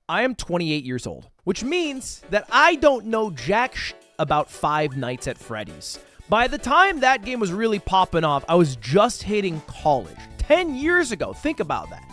I am 28 years old, which means that I don't know jack about Five Nights at Freddy's. By the time that game was really popping off, I was just hitting college. 10 years ago, think about that.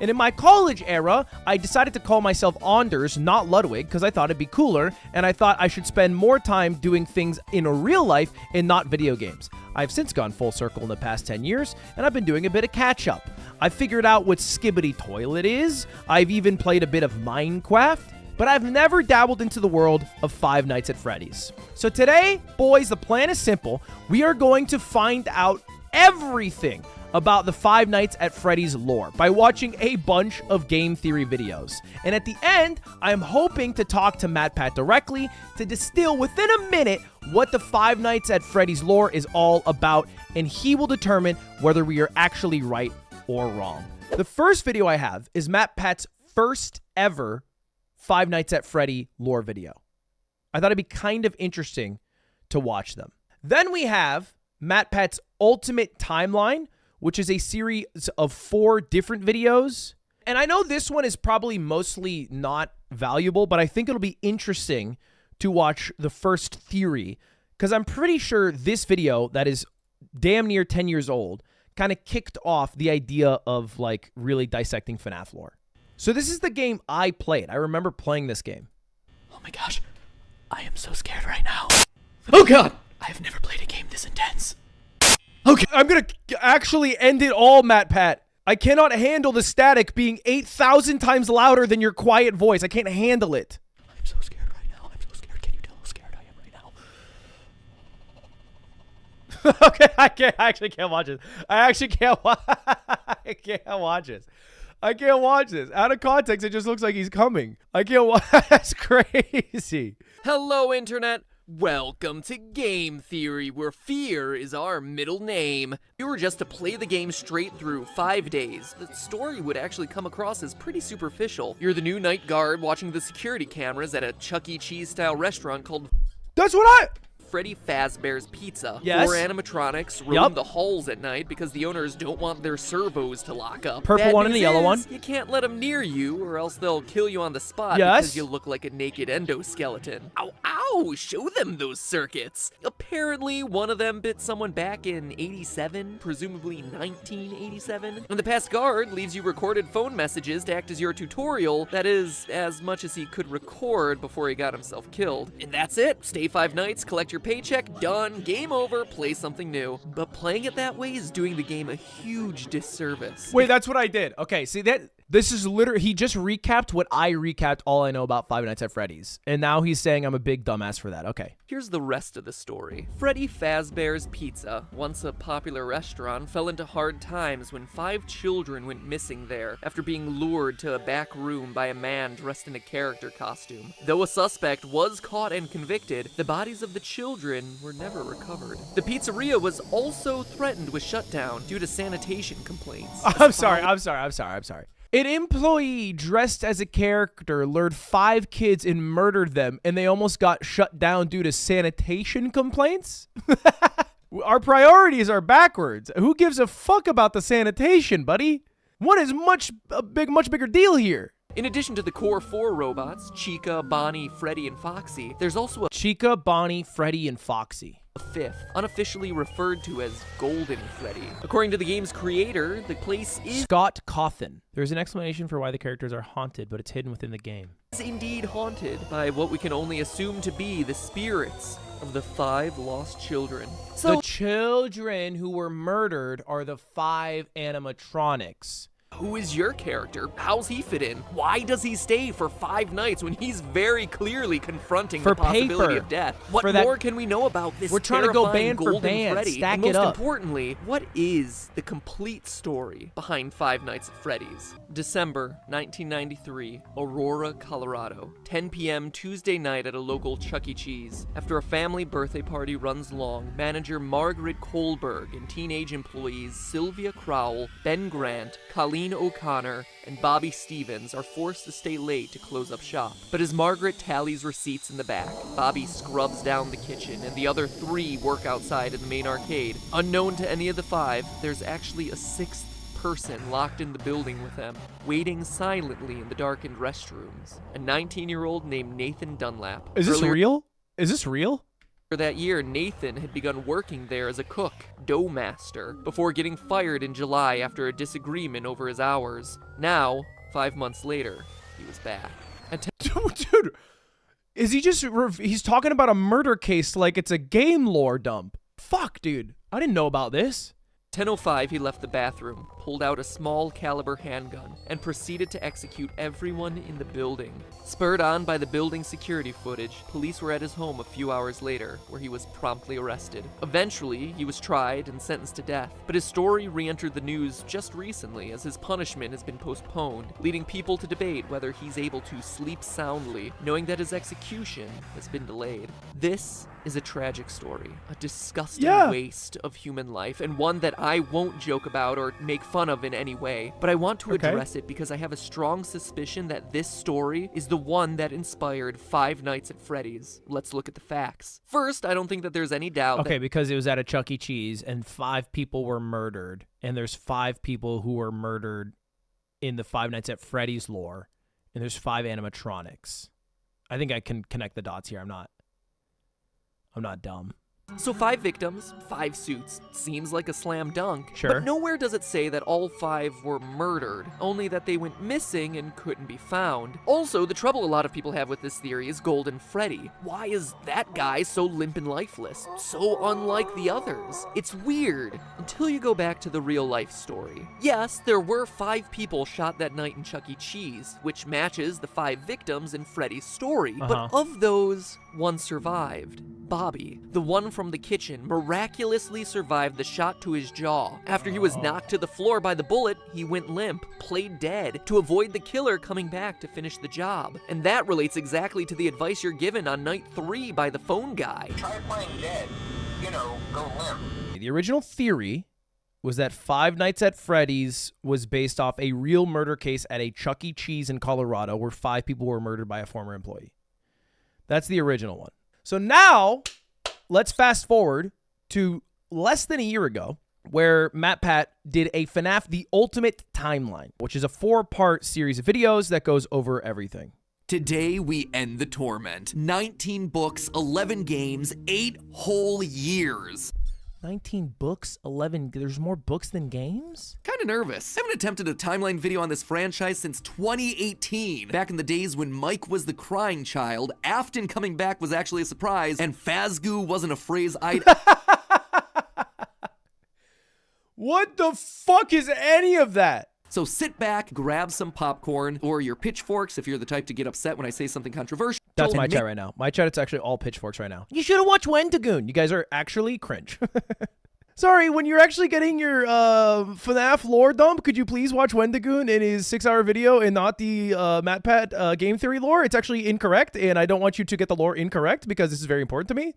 And in my college era, I decided to call myself Anders, not Ludwig, because I thought it'd be cooler, and I thought I should spend more time doing things in real life and not video games. I've since gone full circle in the past 10 years, and I've been doing a bit of catch-up. I've figured out what Skibbity Toilet is, I've even played a bit of Minecraft, but I've never dabbled into the world of Five Nights at Freddy's. So today, boys, the plan is simple. We are going to find out everything about the Five Nights at Freddy's lore by watching a bunch of game theory videos. And at the end, I am hoping to talk to MatPat directly to distill within a minute what the Five Nights at Freddy's lore is all about, and he will determine whether we are actually right or wrong. The first video I have is MatPat's first ever Five Nights at Freddy lore video. I thought it'd be kind of interesting to watch them. Then we have MatPat's Ultimate Timeline, which is a series of 4 different videos. And I know this one is probably mostly not valuable, but I think it'll be interesting to watch the first theory, because I'm pretty sure this video that is damn near 10 years old kind of kicked off the idea of like really dissecting FNAF lore. So this is the game I played. I remember playing this game. Oh my gosh, I am so scared right now. Oh god, I have never played a game this intense. Okay, I'm gonna actually end it all, MatPat. I cannot handle the static being 8,000 times louder than your quiet voice. I can't handle it. I'm so scared right now. I'm so scared. Can you tell how scared I am right now? Okay, I actually can't watch this. I can't watch this. I can't watch this. Out of context, it just looks like he's coming. I can't watch. That's crazy. Hello, Internet. Welcome to Game Theory, where fear is our middle name. If you were just to play the game straight through 5 days, the story would actually come across as pretty superficial. You're the new night guard watching the security cameras at a Chuck E. Cheese-style restaurant called That's what I... Freddy Fazbear's Pizza. Yes. 4 animatronics roam the halls at night because the owners don't want their servos to lock up. Purple Bad one and the news yellow is, one. You can't let them near you or else they'll kill you on the spot Yes. because you look like a naked endoskeleton. Ow, ow! Show them those circuits! Apparently, one of them bit someone back in 87, presumably 1987. And the past guard leaves you recorded phone messages to act as your tutorial. That is, as much as he could record before he got himself killed. And that's it. Stay 5 nights, collect your paycheck, done. Game over, play something new. But playing it that way is doing the game a huge disservice. Wait, that's what I did. Okay, see that? This is literally, he just recapped what I recapped all I know about Five Nights at Freddy's. And now he's saying I'm a big dumbass for that. Okay. Here's the rest of the story. Freddy Fazbear's Pizza, once a popular restaurant, fell into hard times when 5 children went missing there after being lured to a back room by a man dressed in a character costume. Though a suspect was caught and convicted, the bodies of the children were never recovered. The pizzeria was also threatened with shutdown due to sanitation complaints. I'm sorry. An employee dressed as a character lured 5 kids and murdered them, and they almost got shut down due to sanitation complaints? Our priorities are backwards. Who gives a fuck about the sanitation, buddy? One is much bigger deal here. In addition to the core 4 robots, Chica, Bonnie, Freddy, and Foxy, there's also a Chica, Bonnie, Freddy, and Foxy. 5th, unofficially referred to as Golden Freddy. According to the game's creator, the place is Scott Cawthon. There's an explanation for why the characters are haunted, but it's hidden within the game. Indeed haunted by what we can only assume to be the spirits of the 5 lost children. So the children who were murdered are the 5 animatronics. who is your character? How's he fit in? Why does he stay for 5 nights when he's very clearly confronting the possibility of death? What more can we know about this? We're trying to go band for Golden band, Freddy? stack and it up. most importantly, what is the complete story behind Five Nights at Freddy's? December 1993, Aurora, Colorado. 10 p.m. Tuesday night at a local Chuck E. Cheese. After a family birthday party runs long, manager Margaret Kohlberg and teenage employees Sylvia Crowell, Ben Grant, Colleen O'Connor, and Bobby Stevens are forced to stay late to close up shop. But as Margaret tallies receipts in the back, Bobby scrubs down the kitchen, and the other 3 work outside in the main arcade. Unknown to any of the 5, there's actually a 6th person locked in the building with them, waiting silently in the darkened restrooms. A 19-year-old named Nathan Dunlap. Is this real? Is this real? That year, Nathan had begun working there as a cook, dough master, before getting fired in July after a disagreement over his hours. Now, 5 months later, he was back. Dude, is he just, he's talking about a murder case like it's a game lore dump. Fuck, dude. I didn't know about this. 10:05, he left the bathroom, pulled out a small caliber handgun, and proceeded to execute everyone in the building. Spurred on by the building security footage, police were at his home a few hours later, where he was promptly arrested. Eventually, he was tried and sentenced to death, but his story re-entered the news just recently as his punishment has been postponed, leading people to debate whether he's able to sleep soundly, knowing that his execution has been delayed. This is a tragic story, a disgusting waste of human life, and one that I won't joke about or make fun of in any way, but I want to address it because I have a strong suspicion that this story is the one that inspired Five Nights at Freddy's. Let's look at the facts. First, I don't think that there's any doubt because it was at a Chuck E. Cheese and 5 people were murdered, and there's 5 people who were murdered in the Five Nights at Freddy's lore, and there's 5 animatronics. I think I can connect the dots here. I'm not dumb. So 5 victims, 5 suits. Seems like a slam dunk. Sure. But nowhere does it say that all 5 were murdered, only that they went missing and couldn't be found. Also, the trouble a lot of people have with this theory is Golden Freddy. Why is that guy so limp and lifeless? So unlike the others. It's weird, until you go back to the real life story. Yes, there were 5 people shot that night in Chuck E. Cheese, which matches the 5 victims in Freddy's story. But of those, 1 survived. Bobby, the one from the kitchen, miraculously survived the shot to his jaw. After he was knocked to the floor by the bullet, he went limp, played dead, to avoid the killer coming back to finish the job. And that relates exactly to the advice you're given on night 3 by the phone guy. Try playing dead. Go limp. The original theory was that Five Nights at Freddy's was based off a real murder case at a Chuck E. Cheese in Colorado where 5 people were murdered by a former employee. That's the original one. So now, let's fast forward to less than a year ago, where MatPat did a FNAF The Ultimate Timeline, which is a 4-part series of videos that goes over everything. Today, we end the torment. 19 books, 11 games, 8 whole years. 19 books, 11... There's more books than games? Kinda nervous. I haven't attempted a timeline video on this franchise since 2018. Back in the days when Mike was the crying child, Afton coming back was actually a surprise, and Fazgoo wasn't a phrase I'd... What the fuck is any of that? So sit back, grab some popcorn, or your pitchforks if you're the type to get upset when I say something controversial. That's my chat right now. My chat, it's actually all pitchforks right now. You should have watched Wendigoon. You guys are actually cringe. Sorry, when you're actually getting your FNAF lore dump, could you please watch Wendigoon in his 6-hour video and not the MatPat game theory lore? It's actually incorrect, and I don't want you to get the lore incorrect because this is very important to me.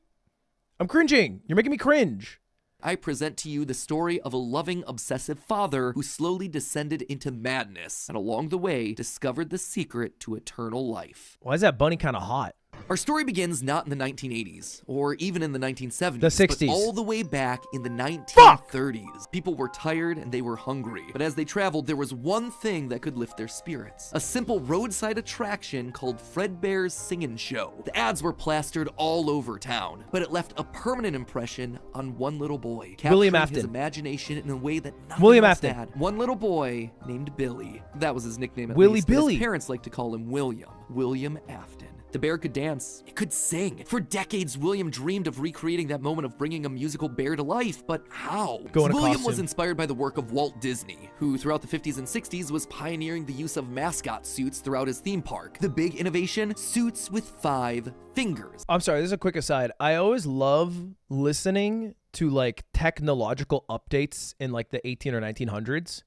I'm cringing. You're making me cringe. I present to you the story of a loving, obsessive father who slowly descended into madness and along the way discovered the secret to eternal life. Why is that bunny kind of hot? Our story begins not in the 1980s, or even in the 1970s, the 60s. but all the way back in the 1930s. People were tired and they were hungry, but as they traveled, there was one thing that could lift their spirits. A simple roadside attraction called Fredbear's Singin' Show. The ads were plastered all over town, but it left a permanent impression on one little boy, William capturing Afton. his imagination in a way that nothing William else Afton. had. One little boy named Billy. That was his nickname at Willie least, but Billy. his parents liked to call him William. William Afton. The bear could dance, it could sing. For decades, William dreamed of recreating that moment of bringing a musical bear to life, but how? Go in a William costume. was inspired by the work of Walt Disney, who throughout the 50s and 60s was pioneering the use of mascot suits throughout his theme park. The big innovation? Suits with 5 fingers. I'm sorry, this is a quick aside. I always love listening to like technological updates in like the 18 or 1900s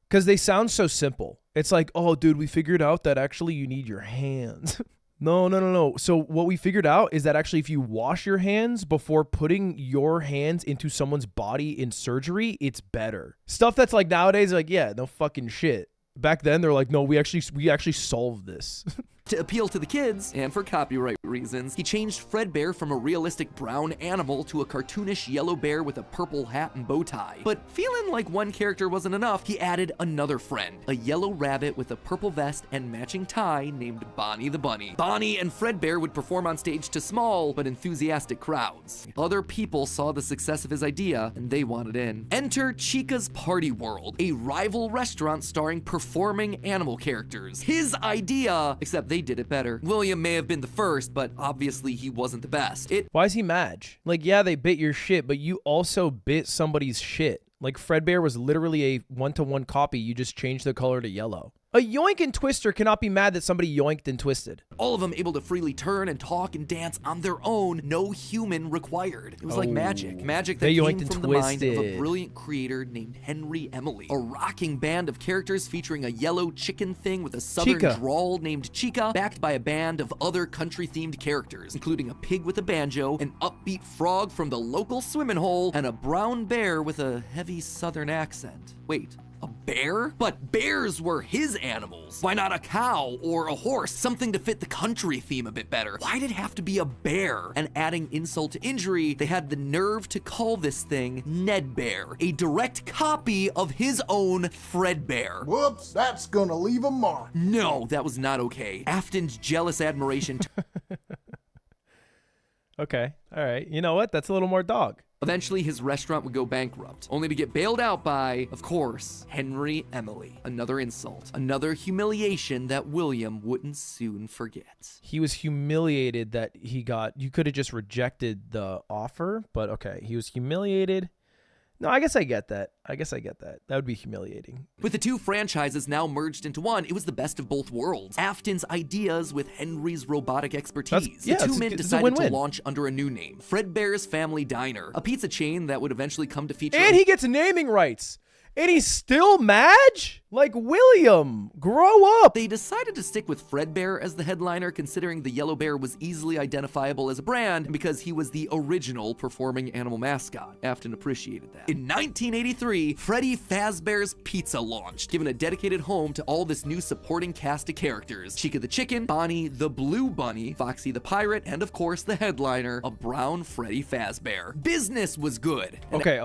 because they sound so simple. It's like, oh, dude, we figured out that actually you need your hands. No. So what we figured out is that actually if you wash your hands before putting your hands into someone's body in surgery, it's better. Stuff that's like nowadays, like, yeah, no fucking shit. Back then, they're like, no, we actually solved this. To appeal to the kids, and for copyright reasons, he changed Fredbear from a realistic brown animal to a cartoonish yellow bear with a purple hat and bow tie. But feeling like one character wasn't enough, he added another friend, a yellow rabbit with a purple vest and matching tie named Bonnie the Bunny. Bonnie and Fredbear would perform on stage to small but enthusiastic crowds. Other people saw the success of his idea and they wanted in. Enter Chica's Party World, a rival restaurant starring performing animal characters. His idea, except they did it better. William may have been the first, but obviously he wasn't the best. Why is he Madge? Like, yeah, they bit your shit, but you also bit somebody's shit. Like, Fredbear was literally a one-to-one copy. You just changed the color to yellow. A Yoink and Twister cannot be mad that somebody yoinked and twisted. All of them able to freely turn and talk and dance on their own, no human required. It was like magic. Magic that came from the mind of a brilliant creator named Henry Emily. A rocking band of characters featuring a yellow chicken thing with a southern drawl named Chica, backed by a band of other country-themed characters, including a pig with a banjo, an upbeat frog from the local swimming hole, and a brown bear with a heavy southern accent. Wait. A bear? But bears were his animals. Why not a cow or a horse? Something to fit the country theme a bit better. Why did it have to be a bear? And adding insult to injury, they had the nerve to call this thing Ned Bear, a direct copy of his own Fredbear. Whoops, that's gonna leave a mark. No, that was not okay. Afton's jealous admiration. Okay, all right. You know what? That's a little more dog. Eventually, his restaurant would go bankrupt, only to get bailed out by, of course, Henry Emily. Another insult, another humiliation that William wouldn't soon forget. He was humiliated that he got, you could have just rejected the offer, but okay, he was humiliated. No, I guess I get that. That would be humiliating. With the two franchises now merged into one, it was the best of both worlds. Afton's ideas with Henry's robotic expertise. The two men decided to launch under a new name, Fredbear's Family Diner, a pizza chain that would eventually come to feature. And he gets naming rights. And he's still Madge? Like, William, grow up. They decided to stick with Fredbear as the headliner, considering the yellow bear was easily identifiable as a brand and because he was the original performing animal mascot. Afton appreciated that. In 1983, Freddy Fazbear's Pizza launched, giving a dedicated home to all this new supporting cast of characters. Chica the Chicken, Bonnie the Blue Bunny, Foxy the Pirate, and of course the headliner, a brown Freddy Fazbear. Business was good. Okay.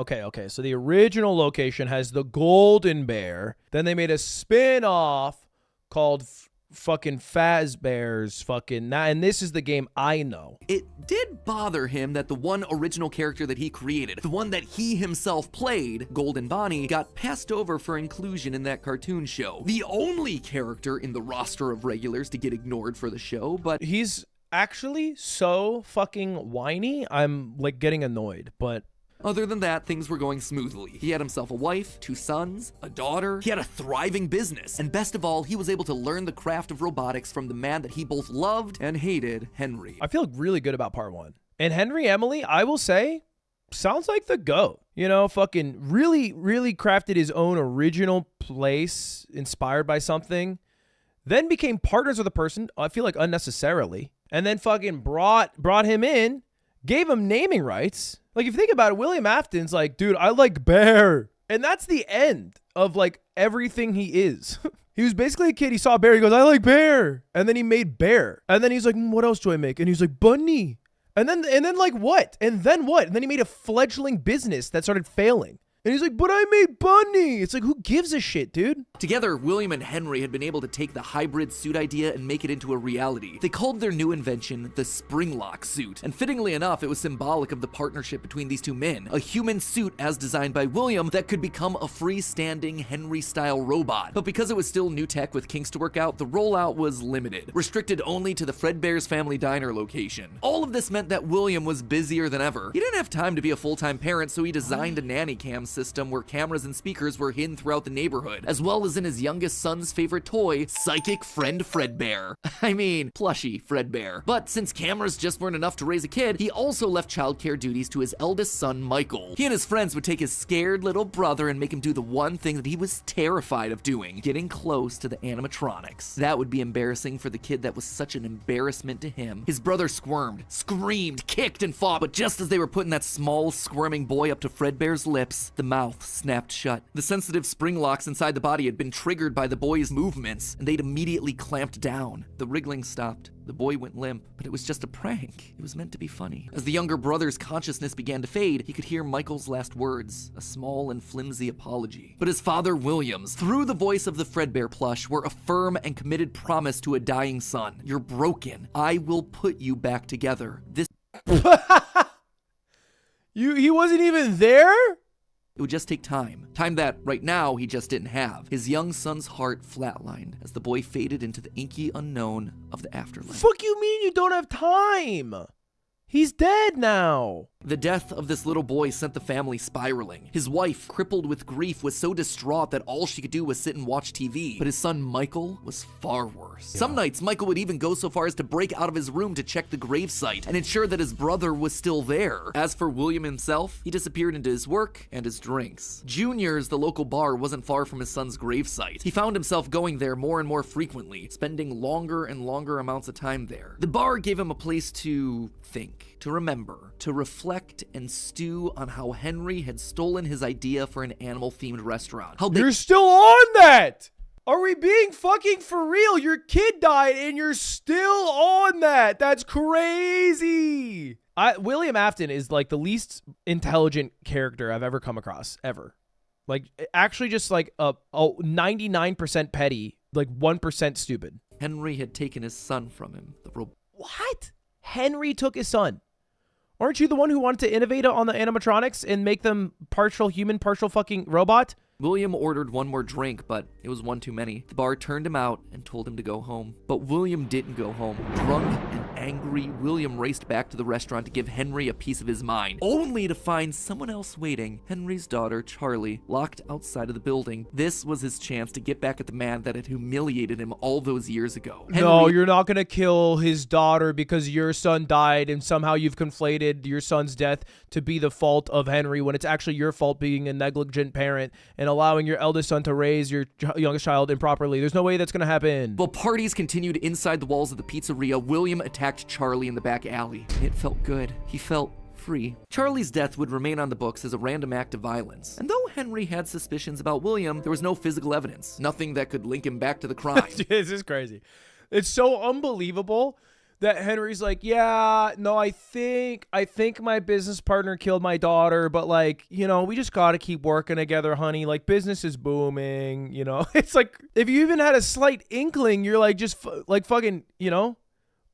So the original location has the Golden Bear. Then they made a spin-off called fucking Fazbear's and this is the game I know. It did bother him that the one original character that he created, the one that he himself played, Golden Bonnie, got passed over for inclusion in that cartoon show. The only character in the roster of regulars to get ignored for the show, but he's actually so fucking whiny, I'm like getting annoyed, but other than that, things were going smoothly. He had himself a wife, 2 sons, a daughter. He had a thriving business. And best of all, he was able to learn the craft of robotics from the man that he both loved and hated, Henry. I feel really good about part 1. And Henry Emily, I will say, sounds like the GOAT. You know, fucking really, really crafted his own original place inspired by something. Then became partners with a person, I feel like unnecessarily. And then fucking brought him in, gave him naming rights. Like, if you think about it, William Afton's like, dude, I like bear. And that's the end of, like, everything he is. He was basically a kid. He saw a bear. He goes, I like bear. And then he made bear. And then he's like, what else do I make? And he's like, bunny. And then like, what? And then what? And then he made a fledgling business that started failing. And he's like, but I made bunny. It's like, who gives a shit, dude? Together, William and Henry had been able to take the hybrid suit idea and make it into a reality. They called their new invention the Springlock suit. And fittingly enough, it was symbolic of the partnership between these two men. A human suit as designed by William that could become a freestanding Henry-style robot. But because it was still new tech with kinks to work out, the rollout was limited, restricted only to the Fredbear's Family Diner location. All of this meant that William was busier than ever. He didn't have time to be a full-time parent, so he designed a nanny cam system where cameras and speakers were hidden throughout the neighborhood, as well as in his youngest son's favorite toy, Psychic Friend Fredbear. I mean, plushy Fredbear. But since cameras just weren't enough to raise a kid, he also left childcare duties to his eldest son, Michael. He and his friends would take his scared little brother and make him do the one thing that he was terrified of doing, getting close to the animatronics. That would be embarrassing for the kid that was such an embarrassment to him. His brother squirmed, screamed, kicked, and fought, but just as they were putting that small, squirming boy up to Fredbear's lips, The mouth snapped shut. The sensitive spring locks inside the body had been triggered by the boy's movements, and they'd immediately clamped down. The wriggling stopped. The boy went limp, but it was just a prank. It was meant to be funny. As the younger brother's consciousness began to fade, he could hear Michael's last words, a small and flimsy apology. But his father, Williams, through the voice of the Fredbear plush, were a firm and committed promise to a dying son. You're broken. I will put you back together. This He wasn't even there? It would just take time. Time that, right now, he just didn't have. His young son's heart flatlined as the boy faded into the inky unknown of the afterlife. Fuck you mean you don't have time? He's dead now. The death of this little boy sent the family spiraling. His wife, crippled with grief, was so distraught that all she could do was sit and watch TV. But his son Michael was far worse. Some nights, Michael would even go so far as to break out of his room to check the gravesite and ensure that his brother was still there. As for William himself, he disappeared into his work and his drinks. Junior's, the local bar, wasn't far from his son's gravesite. He found himself going there more and more frequently, spending longer and longer amounts of time there. The bar gave him a place to think, to remember, to reflect and stew on how Henry had stolen his idea for an animal-themed restaurant. You're still on that! Are we being fucking for real? Your kid died and you're still on that. That's crazy. William Afton is like the least intelligent character I've ever come across, ever. Like, actually just like a 99% petty, like 1% stupid. Henry had taken his son from him. What? Henry took his son. Aren't you the one who wanted to innovate on the animatronics and make them partial human, partial fucking robot? William ordered one more drink, but it was one too many. The bar turned him out and told him to go home. But William didn't go home. Drunk and angry, William raced back to the restaurant to give Henry a piece of his mind, only to find someone else waiting. Henry's daughter, Charlie, locked outside of the building. This was his chance to get back at the man that had humiliated him all those years ago. No, you're not going to kill his daughter because your son died and somehow you've conflated your son's death to be the fault of Henry when it's actually your fault being a negligent parent and allowing your eldest son to raise your youngest child improperly. There's no way that's going to happen. While parties continued inside the walls of the pizzeria, William attacked Charlie in the back alley. It felt good. He felt free. Charlie's death would remain on the books as a random act of violence. And though Henry had suspicions about William, there was no physical evidence. Nothing that could link him back to the crime. This is crazy. It's so unbelievable that Henry's like, yeah, no, I think my business partner killed my daughter, but like, you know, we just got to keep working together, honey. Like, business is booming, you know? It's like, if you even had a slight inkling, you're like, just like fucking, you know,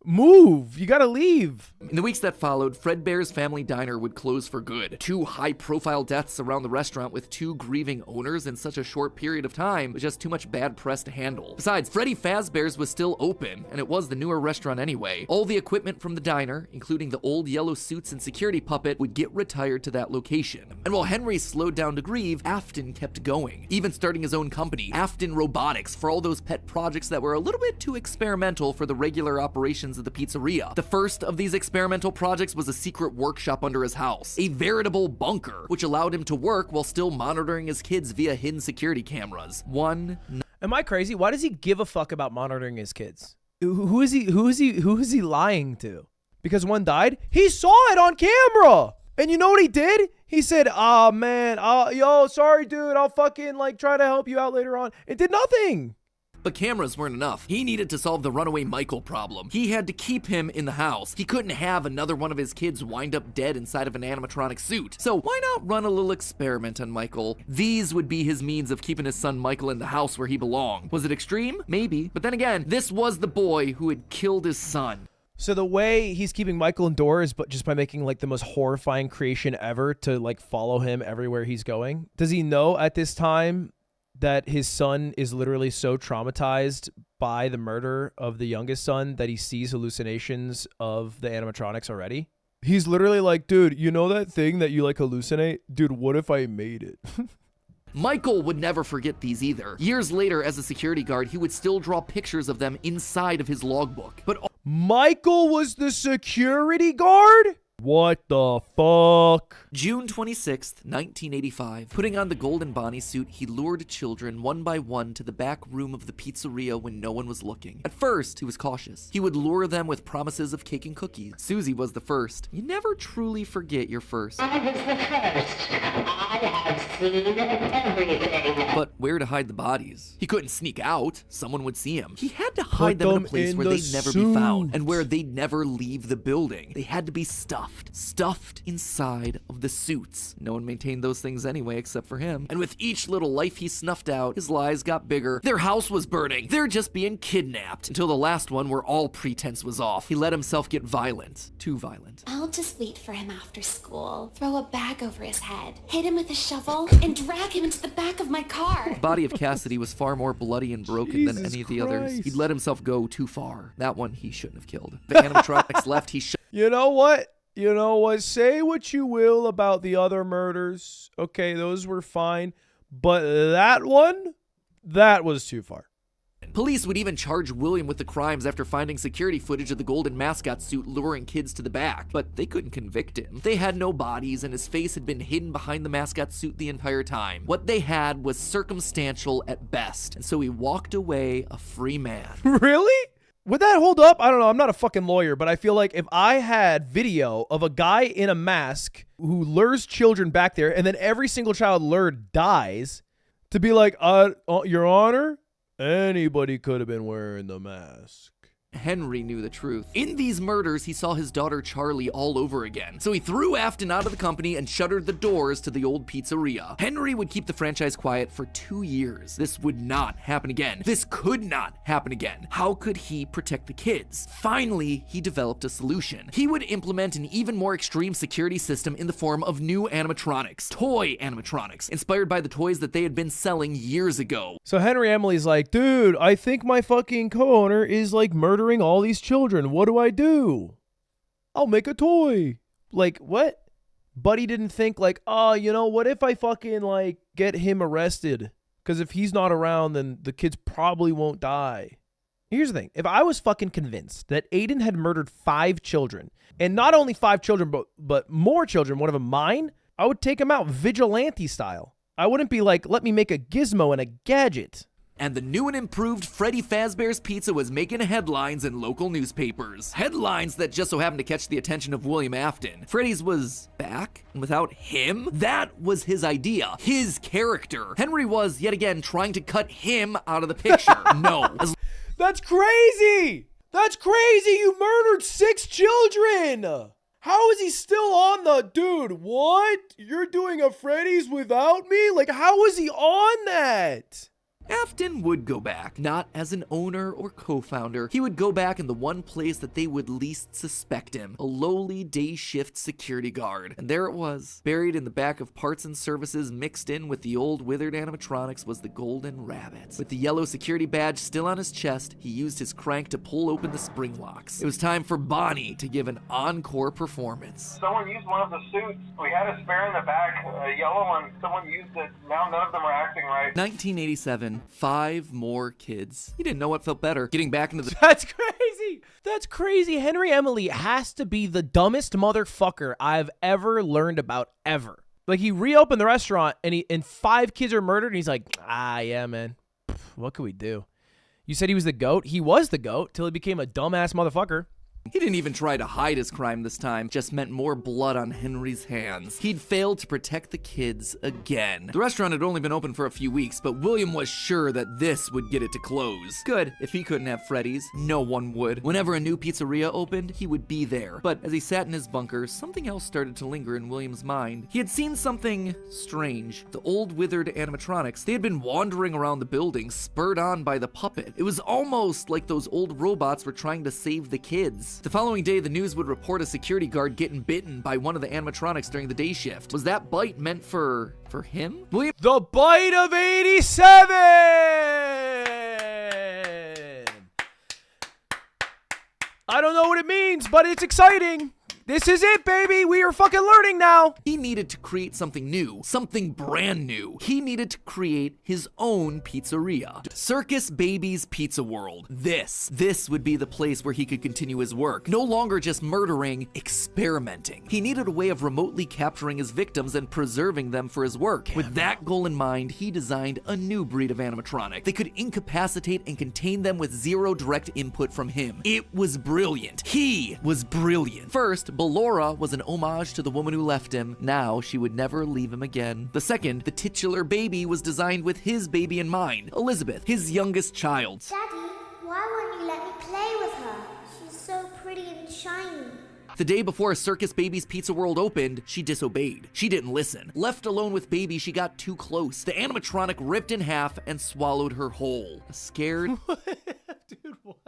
move. You gotta leave. In the weeks that followed, Fredbear's family diner would close for good. 2 high-profile deaths around the restaurant with 2 grieving owners in such a short period of time was just too much bad press to handle. Besides, Freddy Fazbear's was still open, and it was the newer restaurant anyway. All the equipment from the diner, including the old yellow suits and security puppet, would get retired to that location. And while Henry slowed down to grieve, Afton kept going, even starting his own company, Afton Robotics, for all those pet projects that were a little bit too experimental for the regular operations of the pizzeria. The first of these experimental projects was a secret workshop under his house, a veritable bunker, which allowed him to work while still monitoring his kids via hidden security cameras. Am I crazy? Why does he give a fuck about monitoring his kids? Who is he lying to? Because one died? He saw it on camera. And you know what he did? He said, "Oh man, yo, sorry dude, I'll fucking like try to help you out later on." It did nothing. But cameras weren't enough. He needed to solve the runaway Michael problem. He had to keep him in the house. He couldn't have another one of his kids wind up dead inside of an animatronic suit. So why not run a little experiment on Michael? These would be his means of keeping his son Michael in the house where he belonged. Was it extreme? Maybe. But then again, this was the boy who had killed his son. So the way he's keeping Michael indoors, but just by making like the most horrifying creation ever to like follow him everywhere he's going. Does he know at this time that his son is literally so traumatized by the murder of the youngest son that he sees hallucinations of the animatronics already? He's literally like, dude, you know that thing that you like hallucinate? Dude, what if I made it? Michael would never forget these either. Years later, as a security guard, he would still draw pictures of them inside of his logbook. But Michael was the security guard? What the fuck? June 26th, 1985. Putting on the golden Bonnie suit, he lured children one by one to the back room of the pizzeria when no one was looking. At first, he was cautious. He would lure them with promises of cake and cookies. Susie was the first. You never truly forget your first. I was the first. I have seen everything. But where to hide the bodies? He couldn't sneak out. Someone would see him. He had to hide them in a place where they'd never be found and where they'd never leave the building. They had to be stuffed inside of the suits. No one maintained those things anyway except for him. And with each little life he snuffed out, his lies got bigger. Their house was burning. They're just being kidnapped. Until the last one where all pretense was off. He let himself get violent. Too violent. I'll just wait for him after school, throw a bag over his head, hit him with a shovel, and drag him into the back of my car. The body of Cassidy was far more bloody and broken than any of the others. He'd let himself go too far. That one he shouldn't have killed. The animatronics left, he You know what? You know what? Say what you will about the other murders. Okay, those were fine. But that one, that was too far. Police would even charge William with the crimes after finding security footage of the golden mascot suit luring kids to the back, but they couldn't convict him. They had no bodies, and his face had been hidden behind the mascot suit the entire time. What they had was circumstantial at best, and so he walked away a free man. Really? Would that hold up? I don't know. I'm not a fucking lawyer, but I feel like if I had video of a guy in a mask who lures children back there, and then every single child lured dies, to be like, Your Honor, anybody could have been wearing the mask. Henry knew the truth. In these murders, he saw his daughter Charlie all over again. So he threw Afton out of the company and shuttered the doors to the old pizzeria. Henry would keep the franchise quiet for 2 years. This would not happen again. This could not happen again. How could he protect the kids? Finally, he developed a solution. He would implement an even more extreme security system in the form of new animatronics. Toy animatronics, inspired by the toys that they had been selling years ago. So Henry Emily's like, dude, I think my fucking co-owner is like murdering all these children. What do I do? I'll make a toy. Like, what? Buddy didn't think like, what if I fucking like get him arrested? Because if he's not around, then the kids probably won't die. Here's the thing. If I was fucking convinced that Aiden had murdered 5 children, and not only 5 children, but more children, one of them mine, I would take him out vigilante style. I wouldn't be like, let me make a gizmo and a gadget. And the new and improved Freddy Fazbear's Pizza was making headlines in local newspapers. Headlines that just so happened to catch the attention of William Afton. Freddy's was back, and without him, that was his idea, his character. Henry was, yet again, trying to cut him out of the picture. No. That's crazy! That's crazy! You murdered 6 children! How is he still on the... Dude, what? You're doing a Freddy's without me? Like, how is he on that? Afton would go back, not as an owner or co-founder. He would go back in the one place that they would least suspect him, a lowly day shift security guard. And there it was, buried in the back of parts and services mixed in with the old withered animatronics was the golden rabbit. With the yellow security badge still on his chest, he used his crank to pull open the spring locks. It was time for Bonnie to give an encore performance. Someone used one of the suits. We had a spare in the back, a yellow one. Someone used it. Now none of them are acting right. 1987, 5 more kids. He didn't know what felt better, getting back into the... That's crazy. That's crazy. Henry Emily has to be the dumbest motherfucker I've ever learned about ever. Like, he reopened the restaurant and 5 kids are murdered and he's like, yeah, man. What could we do? You said he was the GOAT? He was the GOAT till he became a dumbass motherfucker. He didn't even try to hide his crime this time, just meant more blood on Henry's hands. He'd failed to protect the kids again. The restaurant had only been open for a few weeks, but William was sure that this would get it to close. Good, if he couldn't have Freddy's, no one would. Whenever a new pizzeria opened, he would be there. But as he sat in his bunker, something else started to linger in William's mind. He had seen something strange. The old withered animatronics, they had been wandering around the building, spurred on by the puppet. It was almost like those old robots were trying to save the kids. The following day, the news would report a security guard getting bitten by one of the animatronics during the day shift. Was that bite meant for him? William? The bite of 87! I don't know what it means, but it's exciting. This is it, baby. We are fucking learning now. He needed to create something new, something brand new. He needed to create his own pizzeria. Circus Baby's Pizza World. This would be the place where he could continue his work. No longer just murdering, experimenting. He needed a way of remotely capturing his victims and preserving them for his work. With that goal in mind, he designed a new breed of animatronic. They could incapacitate and contain them with zero direct input from him. It was brilliant. He was brilliant. First, Ballora was an homage to the woman who left him. Now she would never leave him again. The second, the titular baby was designed with his baby in mind, Elizabeth, his youngest child. Daddy, why won't you let me play with her? She's so pretty and shiny. The day before Circus Baby's Pizza World opened, she disobeyed. She didn't listen. Left alone with Baby, she got too close. The animatronic ripped in half and swallowed her whole. Scared? Dude, what?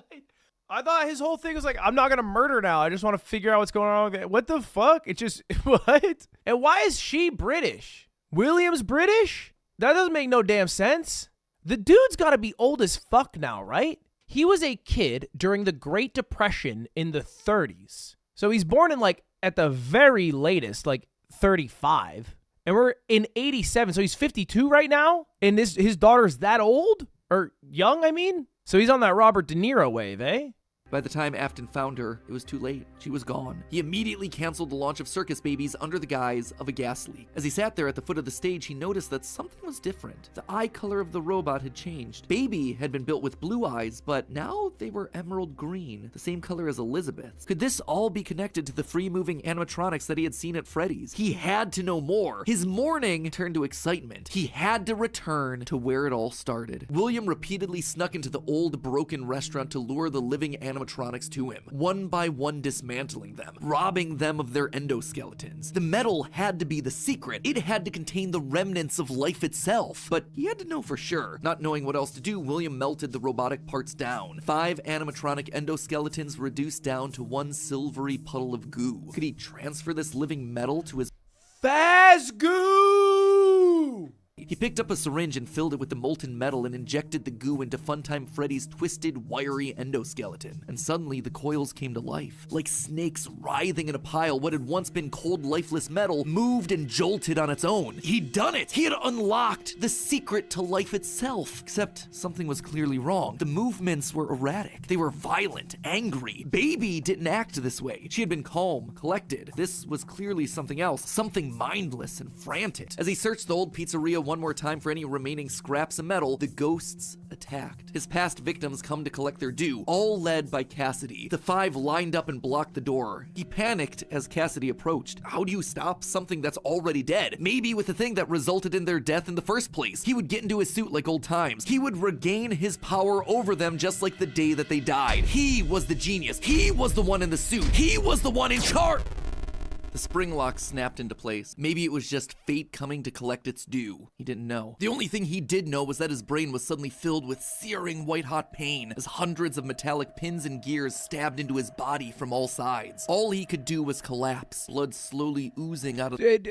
I thought his whole thing was like, I'm not gonna murder now. I just want to figure out what's going on with it. What the fuck? It just, what? And why is she British? William's British? That doesn't make no damn sense. The dude's gotta be old as fuck now, right? He was a kid during the Great Depression in the 30s. So he's born in like, at the very latest, like 35. And we're in 87, so he's 52 right now? And his daughter's that old? Or young, I mean? So he's on that Robert De Niro wave, eh? By the time Afton found her, it was too late. She was gone. He immediately canceled the launch of Circus Babies under the guise of a gas leak. As he sat there at the foot of the stage, he noticed that something was different. The eye color of the robot had changed. Baby had been built with blue eyes, but now they were emerald green, the same color as Elizabeth's. Could this all be connected to the free-moving animatronics that he had seen at Freddy's? He had to know more. His mourning turned to excitement. He had to return to where it all started. William repeatedly snuck into the old, broken restaurant to lure the living animatronics to him, one by one dismantling them, robbing them of their endoskeletons. The metal had to be the secret. It had to contain the remnants of life itself. But he had to know for sure. Not knowing what else to do, William melted the robotic parts down. 5 animatronic endoskeletons reduced down to one silvery puddle of goo. Could he transfer this living metal to his Phasgoo! He picked up a syringe and filled it with the molten metal and injected the goo into Funtime Freddy's twisted, wiry endoskeleton. And suddenly, the coils came to life. Like snakes writhing in a pile, what had once been cold, lifeless metal moved and jolted on its own. He'd done it! He had unlocked the secret to life itself. Except something was clearly wrong. The movements were erratic. They were violent, angry. Baby didn't act this way. She had been calm, collected. This was clearly something else, something mindless and frantic. As he searched the old pizzeria one more time for any remaining scraps of metal, the ghosts attacked. His past victims come to collect their due, all led by Cassidy. The 5 lined up and blocked the door. He panicked as Cassidy approached. How do you stop something that's already dead? Maybe with the thing that resulted in their death in the first place. He would get into his suit like old times. He would regain his power over them just like the day that they died. He was the genius. He was the one in the suit. He was the one in charge. The spring lock snapped into place. Maybe it was just fate coming to collect its due. He didn't know. The only thing he did know was that his brain was suddenly filled with searing white-hot pain as hundreds of metallic pins and gears stabbed into his body from all sides. All he could do was collapse, blood slowly oozing out of... It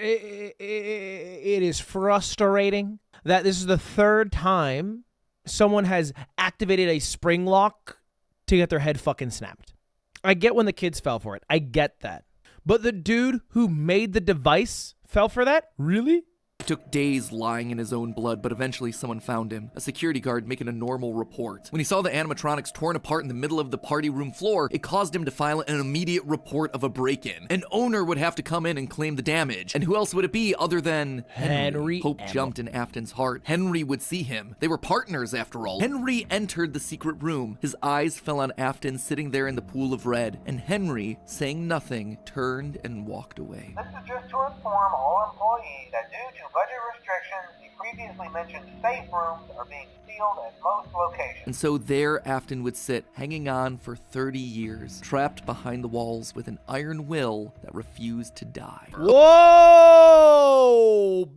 is frustrating that this is the 3rd time someone has activated a spring lock to get their head fucking snapped. I get when the kids fell for it. I get that. But the dude who made the device fell for that? Really? Took days lying in his own blood, but eventually someone found him, a security guard making a normal report. When he saw the animatronics torn apart in the middle of the party room floor, it caused him to file an immediate report of a break-in. An owner would have to come in and claim the damage, and who else would it be other than Henry? Hope jumped in Afton's heart. Henry would see him. They were partners after all. Henry entered the secret room. His eyes fell on Afton sitting there in the pool of red, and Henry, saying nothing, turned and walked away. This is just to inform all employees that due to budget restrictions, the previously mentioned safe rooms are being sealed at most locations. And so there Afton would sit, hanging on for 30 years, trapped behind the walls with an iron will that refused to die. Whoa,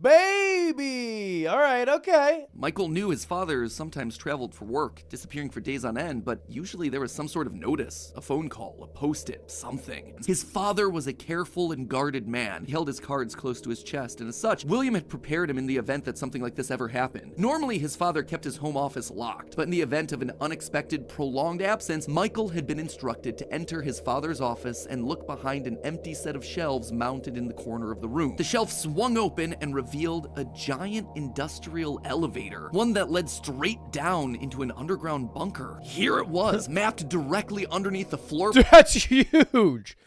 baby! baby. All right, okay. Michael knew his father sometimes traveled for work, disappearing for days on end, but usually there was some sort of notice, a phone call, a post-it, something. His father was a careful and guarded man. He held his cards close to his chest, and as such, William had prepared him in the event that something like this ever happened. Normally, his father kept his home office locked, but in the event of an unexpected, prolonged absence, Michael had been instructed to enter his father's office and look behind an empty set of shelves mounted in the corner of the room. The shelf swung open and revealed a giant industrial elevator, one that led straight down into an underground bunker. Here it was, mapped directly underneath the floor. That's huge.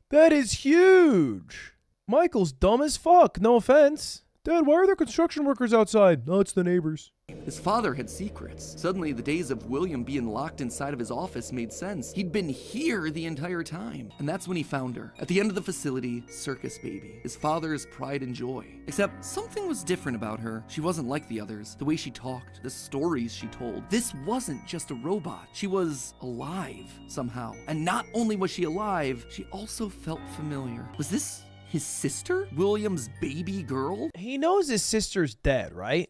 That is huge. Michael's dumb as fuck. No offense. Dad, why are there construction workers outside? No, it's the neighbors. His father had secrets. Suddenly, the days of William being locked inside of his office made sense. He'd been here the entire time. And that's when he found her. At the end of the facility, Circus Baby, his father's pride and joy. Except something was different about her. She wasn't like the others. The way she talked, the stories she told. This wasn't just a robot. She was alive somehow. And not only was she alive, she also felt familiar. Was this his sister? William's baby girl? He knows his sister's dead, right?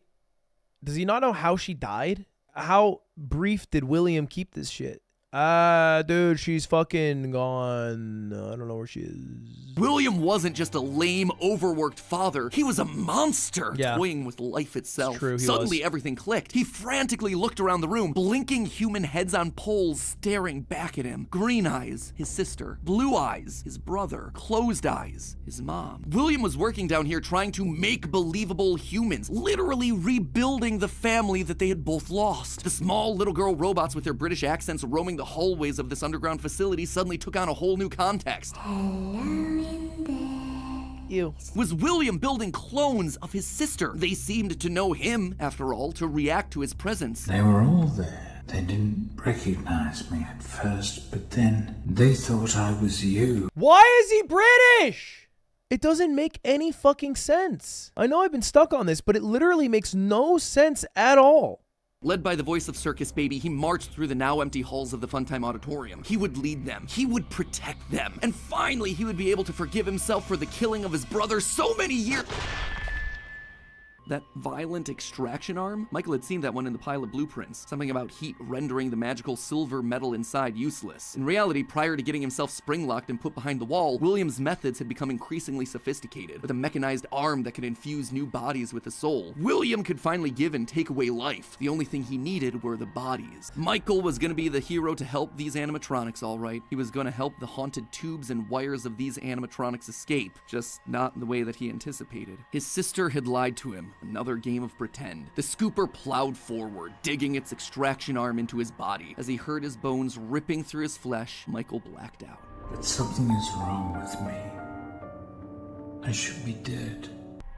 Does he not know how she died? How brief did William keep this shit? Dude, she's fucking gone. I don't know where she is. William wasn't just a lame, overworked father. He was a monster, Yeah. toying with life itself. It's true, he Suddenly, was. everything clicked. He frantically looked around the room, blinking human heads on poles staring back at him. Green eyes, his sister. Blue eyes, his brother. Closed eyes, his mom. William was working down here trying to make believable humans, literally rebuilding the family that they had both lost. The small little girl robots with their British accents roaming the hallways of this underground facility suddenly took on a whole new context. Ew. Was William building clones of his sister? They seemed to know him, after all, to react to his presence. They were all there. They didn't recognize me at first, but then they thought I was you. Why is he British? It doesn't make any fucking sense. I know I've been stuck on this, but it literally makes no sense at all. Led by the voice of Circus Baby, he marched through the now empty halls of the Funtime Auditorium. He would lead them. He would protect them. And finally, he would be able to forgive himself for the killing of his brother so many years. That violent extraction arm? Michael had seen that one in the pile of blueprints. Something about heat rendering the magical silver metal inside useless. In reality, prior to getting himself spring-locked and put behind the wall, William's methods had become increasingly sophisticated, with a mechanized arm that could infuse new bodies with a soul. William could finally give and take away life. The only thing he needed were the bodies. Michael was gonna be the hero to help these animatronics, all right. He was gonna help the haunted tubes and wires of these animatronics escape, just not in the way that he anticipated. His sister had lied to him. Another game of pretend. The scooper plowed forward, digging its extraction arm into his body. As he heard his bones ripping through his flesh, Michael blacked out. But something is wrong with me. I should be dead.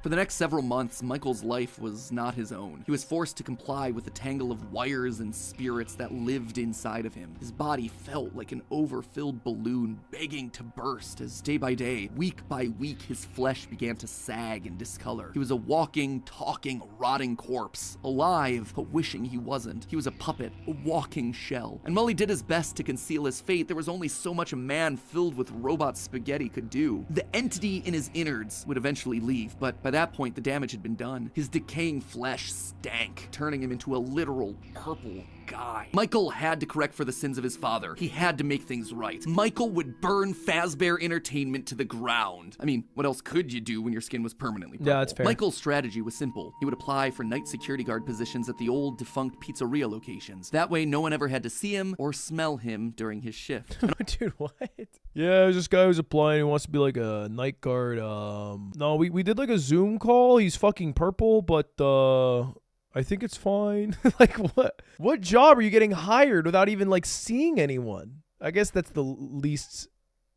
For the next several months, Michael's life was not his own. He was forced to comply with the tangle of wires and spirits that lived inside of him. His body felt like an overfilled balloon begging to burst as day by day, week by week, his flesh began to sag and discolor. He was a walking, talking, rotting corpse, alive, but wishing he wasn't. He was a puppet, a walking shell. And while he did his best to conceal his fate, there was only so much a man filled with robot spaghetti could do. The entity in his innards would eventually leave, but by that point, the damage had been done. His decaying flesh stank, turning him into a literal purple guy. Michael had to correct for the sins of his father. He had to make things right. Michael would burn Fazbear Entertainment to the ground. I mean, what else could you do when your skin was permanently purple? Yeah, that's fair. Michael's strategy was simple. He would apply for night security guard positions at the old defunct pizzeria locations. That way, no one ever had to see him or smell him during his shift. Dude, what? Yeah, there's this guy who's applying. He wants to be like a night guard. No, we did like a Zoom call. He's fucking purple, but I think it's fine. Like, what? What job are you getting hired without even like seeing anyone? I guess that's the least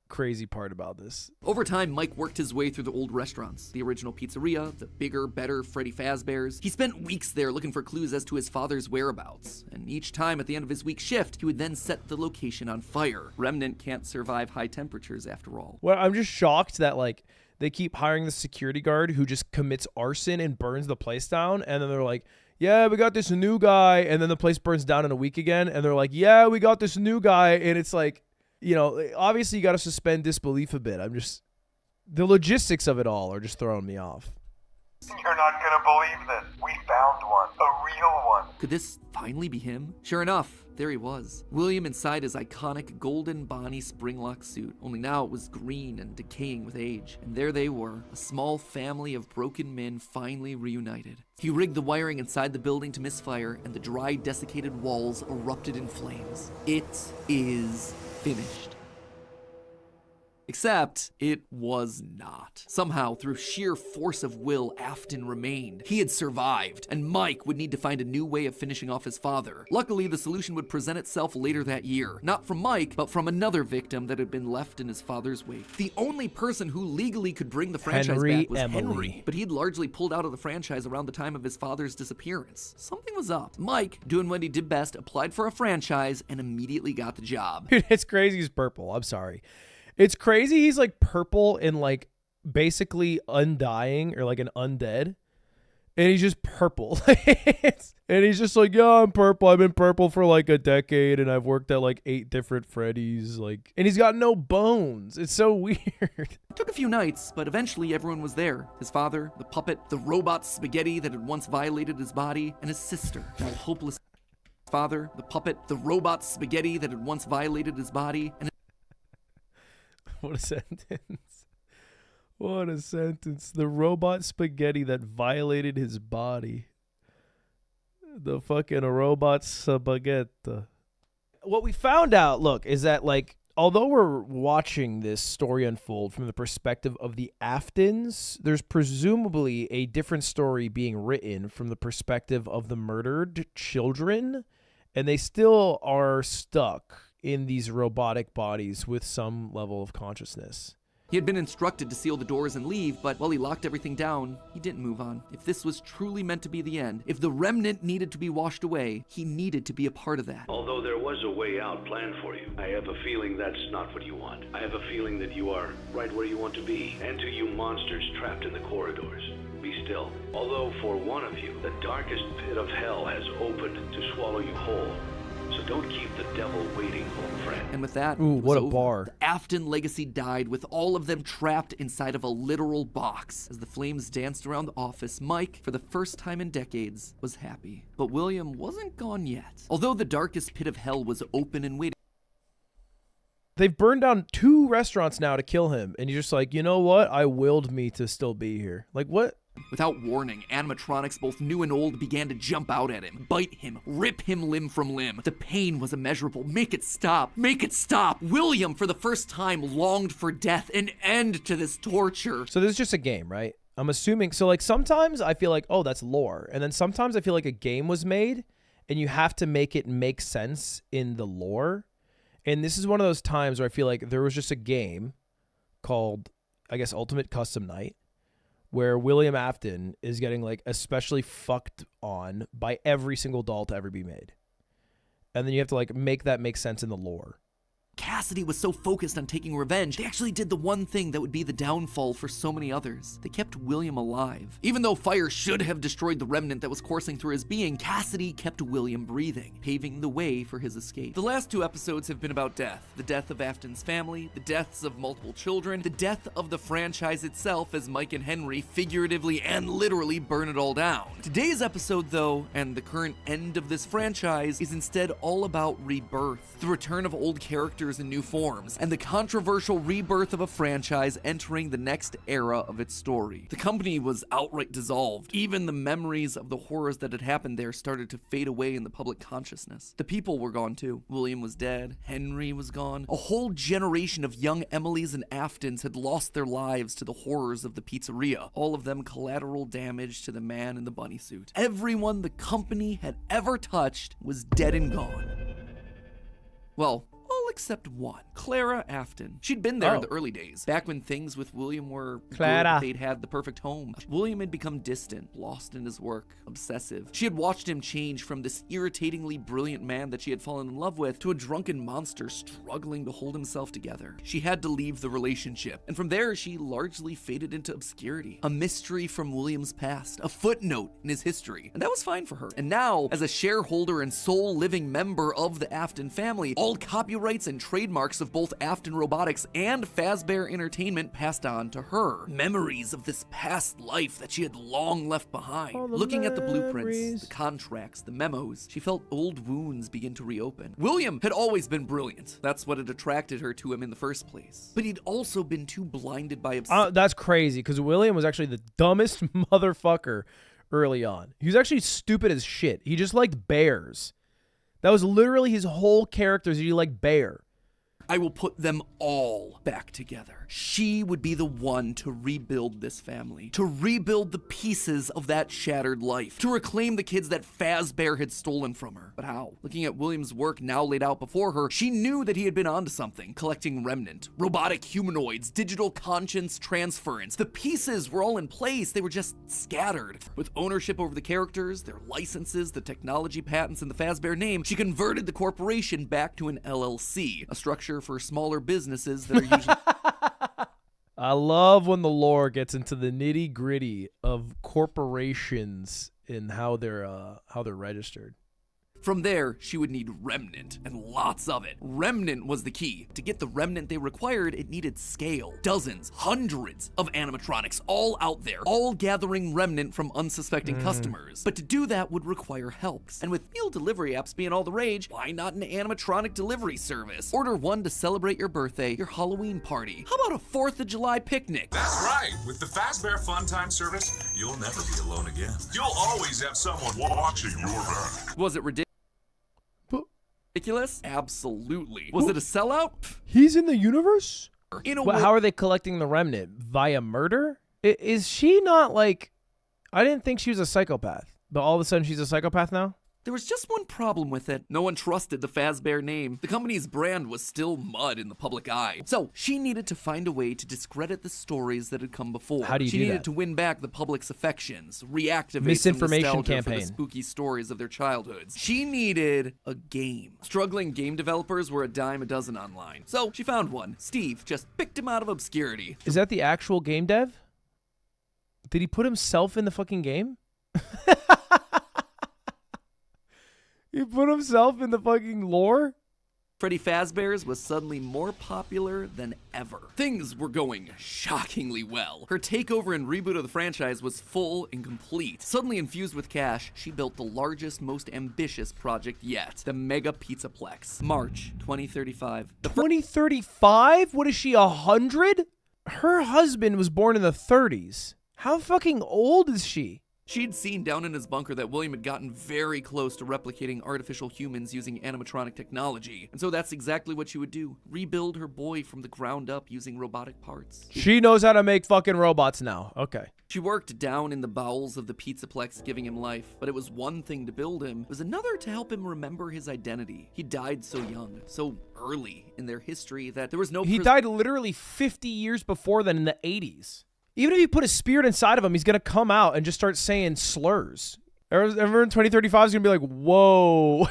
crazy part about this. Over time, Mike worked his way through the old restaurants, the original pizzeria, the bigger, better Freddy Fazbear's. He spent weeks there looking for clues as to his father's whereabouts, and each time at the end of his week shift, he would then set the location on fire. Remnant can't survive high temperatures after all. Well, I'm just shocked that like they keep hiring the security guard who just commits arson and burns the place down, and then they're like, yeah, we got this new guy, and then the place burns down in a week again, and they're like, yeah, we got this new guy, and it's like, you know, obviously you got to suspend disbelief a bit. The logistics of it all are just throwing me off. You're not gonna Could this finally be him? Sure enough, there he was. William inside his iconic golden Bonnie Springlock suit, only now it was green and decaying with age. And there they were, a small family of broken men finally reunited. He rigged the wiring inside the building to misfire, and the dry, desiccated walls erupted in flames. It is finished. Except, it was not. Somehow, through sheer force of will, Afton remained. He had survived, and Mike would need to find a new way of finishing off his father. Luckily, the solution would present itself later that year. Not from Mike, but from another victim that had been left in his father's wake. The only person who legally could bring the franchise back was Henry, but he'd largely pulled out of the franchise around the time of his father's disappearance. Something was up. Mike, doing what he did best, applied for a franchise and immediately got the job. Dude, it's crazy he's purple. I'm sorry. It's crazy he's like purple and like basically undying or like an undead. And he's just purple. And he's just like, yeah, I'm purple. I've been purple for like a decade and I've worked at like 8 different Freddy's. Like, and he's got no bones. It's so weird. It took a few nights, but eventually everyone was there. His father, the puppet, the robot spaghetti that had once violated his body, and his sister, now hopeless. Father, the puppet, the robot spaghetti that had once violated his body, and what a sentence. What a sentence. The robot spaghetti that violated his body. The fucking robot spaghetti. What we found out, look, is that like, although we're watching this story unfold from the perspective of the Aftons, there's presumably a different story being written from the perspective of the murdered children, and they still are stuck in these robotic bodies with some level of consciousness. He had been instructed to seal the doors and leave, but while he locked everything down, he didn't move on. If this was truly meant to be the end, if the remnant needed to be washed away, he needed to be a part of that. Although there was a way out planned for you, I have a feeling that's not what you want. I have a feeling that you are right where you want to be, and to you monsters trapped in the corridors. Be still. Although for one of you, the darkest pit of hell has opened to swallow you whole. So don't keep the devil waiting, old friend. And with that, ooh, what a bar. The Afton legacy died with all of them trapped inside of a literal box. As the flames danced around the office, Mike, for the first time in decades, was happy. But William wasn't gone yet. Although the darkest pit of hell was open and waiting. They've burned down 2 restaurants now to kill him. And you're just like, you know what? I willed me to still be here. Like, what? Without warning, animatronics, both new and old, began to jump out at him, bite him, rip him limb from limb. The pain was immeasurable. Make it stop. Make it stop. William, for the first time, longed for death, an end to this torture. So this is just a game, right? I'm assuming. So like sometimes I feel like, oh, that's lore. And then sometimes I feel like a game was made and you have to make it make sense in the lore. And this is one of those times where I feel like there was just a game called, I guess, Ultimate Custom Night, where William Afton is getting like especially fucked on by every single doll to ever be made. And then you have to like make that make sense in the lore. Cassidy was so focused on taking revenge, they actually did the one thing that would be the downfall for so many others. They kept William alive. Even though fire should have destroyed the remnant that was coursing through his being, Cassidy kept William breathing, paving the way for his escape. The last 2 episodes have been about death. The death of Afton's family, the deaths of multiple children, the death of the franchise itself as Mike and Henry figuratively and literally burn it all down. Today's episode, though, and the current end of this franchise, is instead all about rebirth, the return of old characters in new forms, and the controversial rebirth of a franchise entering the next era of its story. The company was outright dissolved. Even the memories of the horrors that had happened there started to fade away in the public consciousness. The people were gone too. William was dead. Henry was gone. A whole generation of young Emilys and Aftons had lost their lives to the horrors of the pizzeria, all of them collateral damage to the man in the bunny suit. Everyone the company had ever touched was dead and gone. Well, all except one, Clara Afton. She'd been there in the early days, back when things with William were Clara. good, they'd had the perfect home. William had become distant, lost in his work, obsessive. She had watched him change from this irritatingly brilliant man that she had fallen in love with to a drunken monster struggling to hold himself together. She had to leave the relationship, and from there she largely faded into obscurity. A mystery from William's past, a footnote in his history, and that was fine for her. And now, as a shareholder and sole living member of the Afton family, all copyrights patents and trademarks of both Afton Robotics and Fazbear Entertainment passed on to her. Memories of this past life that she had long left behind. Looking at the blueprints, the contracts, the memos, she felt old wounds begin to reopen. William had always been brilliant. That's what had attracted her to him in the first place. But he'd also been too blinded by that's crazy, because William was actually the dumbest motherfucker early on. He was actually stupid as shit. He just liked bears. That was literally his whole character, is he liked bear. I will put them all back together. She would be the one to rebuild this family, to rebuild the pieces of that shattered life, to reclaim the kids that Fazbear had stolen from her. But how? Looking at William's work now laid out before her, she knew that he had been onto something, collecting remnant, robotic humanoids, digital conscience transference. The pieces were all in place, they were just scattered. With ownership over the characters, their licenses, the technology patents, and the Fazbear name, she converted the corporation back to an LLC, a structure for smaller businesses that are usually... I love when the lore gets into the nitty-gritty of corporations and how they're registered. From there, she would need remnant, and lots of it. Remnant was the key. To get the remnant they required, it needed scale. Dozens, hundreds of animatronics all out there, all gathering remnant from unsuspecting customers. But to do that would require help. And with meal delivery apps being all the rage, why not an animatronic delivery service? Order one to celebrate your birthday, your Halloween party. How about a 4th of July picnic? That's right. With the Fazbear Fun Time service, you'll never be alone again. You'll always have someone watching your back. Was it ridiculous? Absolutely. Was it a sellout? He's in the universe? But how are they collecting the remnant? Via murder? Is she not like... I didn't think she was a psychopath, but all of a sudden she's a psychopath now? There was just one problem with it. No one trusted the Fazbear name. The company's brand was still mud in the public eye. So she needed to find a way to discredit the stories that had come before. How do you do that? She needed that? to win back the public's affections, reactivate Misinformation some nostalgia campaign. for the spooky stories of their childhoods. She needed a game. Struggling game developers were a dime a dozen online. So she found one. Steve just picked him out of obscurity. Is that the actual game dev? Did he put himself in the fucking game? He put himself in the fucking lore? Freddy Fazbear's was suddenly more popular than ever. Things were going shockingly well. Her takeover and reboot of the franchise was full and complete. Suddenly infused with cash, she built the largest, most ambitious project yet, the Mega Pizzaplex. March 2035. 2035? What is she, 100? Her husband was born in the 30s. How fucking old is she? She'd seen down in his bunker that William had gotten very close to replicating artificial humans using animatronic technology. And so that's exactly what she would do. Rebuild her boy from the ground up using robotic parts. She knows how to make fucking robots now. Okay. She worked down in the bowels of the Pizzaplex, giving him life. But it was one thing to build him. It was another to help him remember his identity. He died so young, so early in their history that there was no... He died literally 50 years before then in the 80s. Even if you put a spirit inside of him, he's going to come out and just start saying slurs. Everyone in 2035 is going to be like, whoa,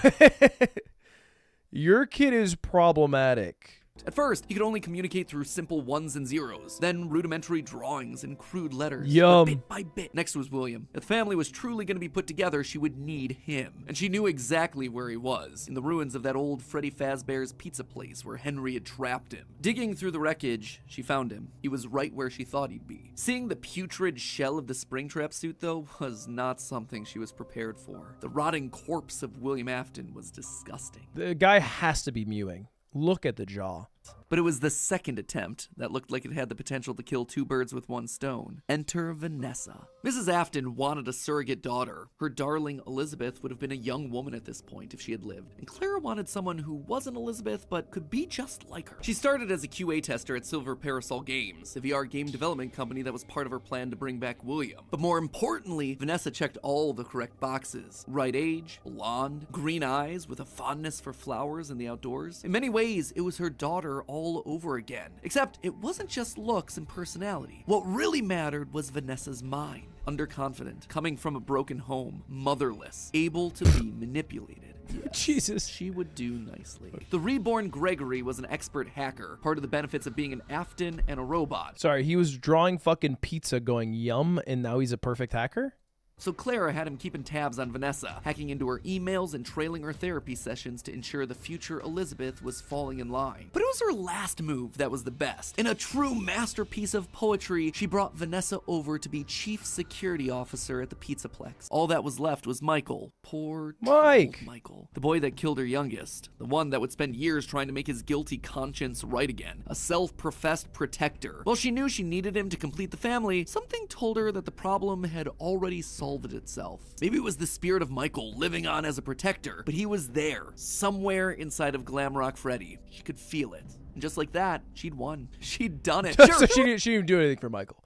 your kid is problematic. At first, he could only communicate through simple ones and zeros, then rudimentary drawings and crude letters. Yum. But bit by bit, next was William. If the family was truly going to be put together, she would need him. And she knew exactly where he was, in the ruins of that old Freddy Fazbear's pizza place where Henry had trapped him. Digging through the wreckage, she found him. He was right where she thought he'd be. Seeing the putrid shell of the Springtrap suit, though, was not something she was prepared for. The rotting corpse of William Afton was disgusting. The guy has to be mewing. Look at the jaw. But it was the second attempt that looked like it had the potential to kill two birds with one stone. Enter Vanessa. Mrs. Afton wanted a surrogate daughter. Her darling Elizabeth would have been a young woman at this point if she had lived. And Clara wanted someone who wasn't Elizabeth but could be just like her. She started as a QA tester at Silver Parasol Games, the VR game development company that was part of her plan to bring back William. But more importantly, Vanessa checked all the correct boxes. Right age, blonde, green eyes with a fondness for flowers and the outdoors. In many ways, it was her daughter all over again. Except it wasn't just looks and personality. What really mattered was Vanessa's mind. Underconfident, coming from a broken home, motherless, able to be manipulated. Yes, Jesus. She would do nicely. The reborn Gregory was an expert hacker, part of the benefits of being an Afton and a robot. Sorry, he was drawing fucking pizza going yum, and now he's a perfect hacker? So Clara had him keeping tabs on Vanessa, hacking into her emails and trailing her therapy sessions to ensure the future Elizabeth was falling in line. But it was her last move that was the best. In a true masterpiece of poetry, she brought Vanessa over to be chief security officer at the Pizzaplex. All that was left was Michael. Poor Mike. Michael. The boy that killed her youngest. The one that would spend years trying to make his guilty conscience right again. A self-professed protector. While she knew she needed him to complete the family, something told her that the problem had already solved itself. Maybe it was the spirit of Michael living on as a protector, but he was there, somewhere inside of Glamrock Freddy. She could feel it. And just like that, she'd won. She'd done it. So she didn't even do anything for Michael.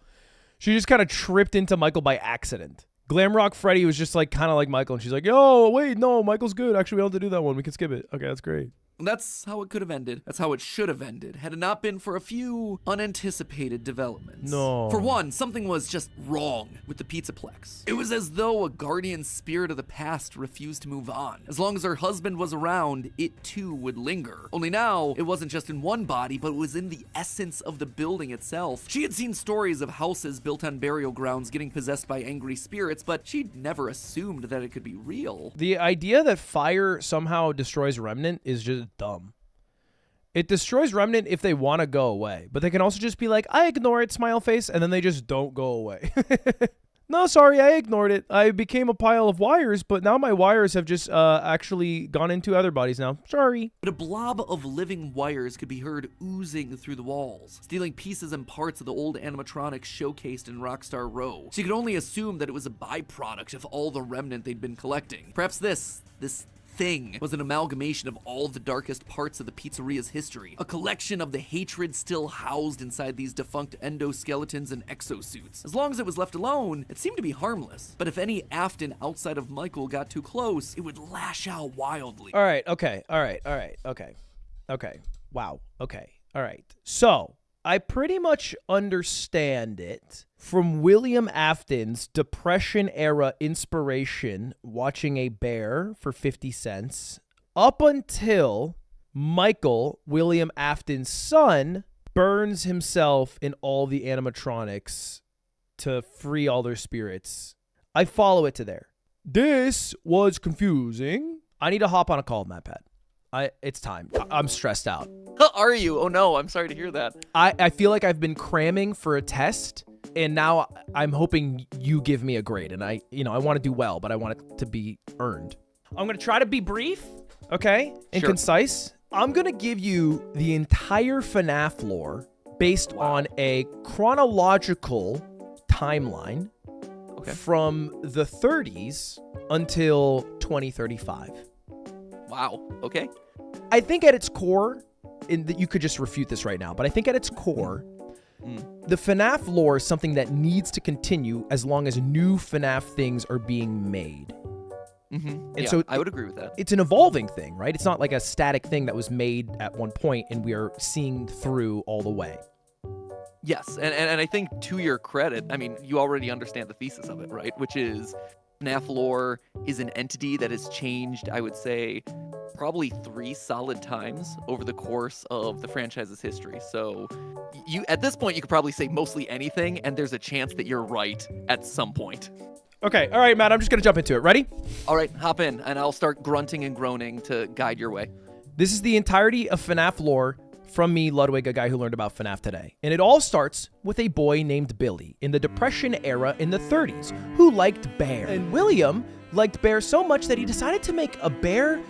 She just kind of tripped into Michael by accident. Glamrock Freddy was just like kind of like Michael, and she's like, "Yo, wait, no, Michael's good. Actually, we don't have to do that one. We can skip it. Okay, that's great." That's how it could have ended. That's how it should have ended, had it not been for a few unanticipated developments. No. For one, something was just wrong with the Pizzaplex. It was as though a guardian spirit of the past refused to move on. As long as her husband was around, it too would linger. Only now, it wasn't just in one body, but it was in the essence of the building itself. She had seen stories of houses built on burial grounds getting possessed by angry spirits, but she'd never assumed that it could be real. The idea that fire somehow destroys Remnant is just dumb. It destroys Remnant if they want to go away, but they can also just be like, "I ignore it, smile face," and then they just don't go away. No, sorry, I ignored it. I became a pile of wires, but now my wires have just actually gone into other bodies now. Sorry. But a blob of living wires could be heard oozing through the walls, stealing pieces and parts of the old animatronics showcased in Rockstar Row. She could only assume that it was a byproduct of all the remnant they'd been collecting. Perhaps this thing was an amalgamation of all the darkest parts of the pizzeria's history, a collection of the hatred still housed inside these defunct endoskeletons and exosuits. As long as it was left alone, it seemed to be harmless. But if any Afton outside of Michael got too close, it would lash out wildly. All right, okay. Wow, okay, all right. So, I pretty much understand it from William Afton's Depression-era inspiration, watching a bear for 50 cents, up until Michael, William Afton's son, burns himself in all the animatronics to free all their spirits. I follow it to there. This was confusing. I need to hop on a call, MatPat. It's time. I'm stressed out. Are you? Oh no, I'm sorry to hear that. I feel like I've been cramming for a test, and now I'm hoping you give me a grade. And I want to do well, but I want it to be earned. I'm going to try to be brief, okay, and concise. I'm going to give you the entire FNAF lore based on a chronological timeline from the 30s until 2035. Wow. Okay. I think at its core, you could just refute this right now, but I think at its core, the FNAF lore is something that needs to continue as long as new FNAF things are being made. And so I would agree with that. It's an evolving thing, right? It's not like a static thing that was made at one point and we are seeing through all the way. Yes, and I think to your credit, I mean, you already understand the thesis of it, right? Which is FNAF lore is an entity that has changed, I would say, probably 3 solid times over the course of the franchise's history. So you, at this point, you could probably say mostly anything, and there's a chance that you're right at some point. Okay, all right, Matt, I'm just going to jump into it. Ready? All right, hop in, and I'll start grunting and groaning to guide your way. This is the entirety of FNAF lore from me, Ludwig, a guy who learned about FNAF today. And it all starts with a boy named Billy in the Depression era in the 30s who liked bear. And William liked bear so much that he decided to make a bear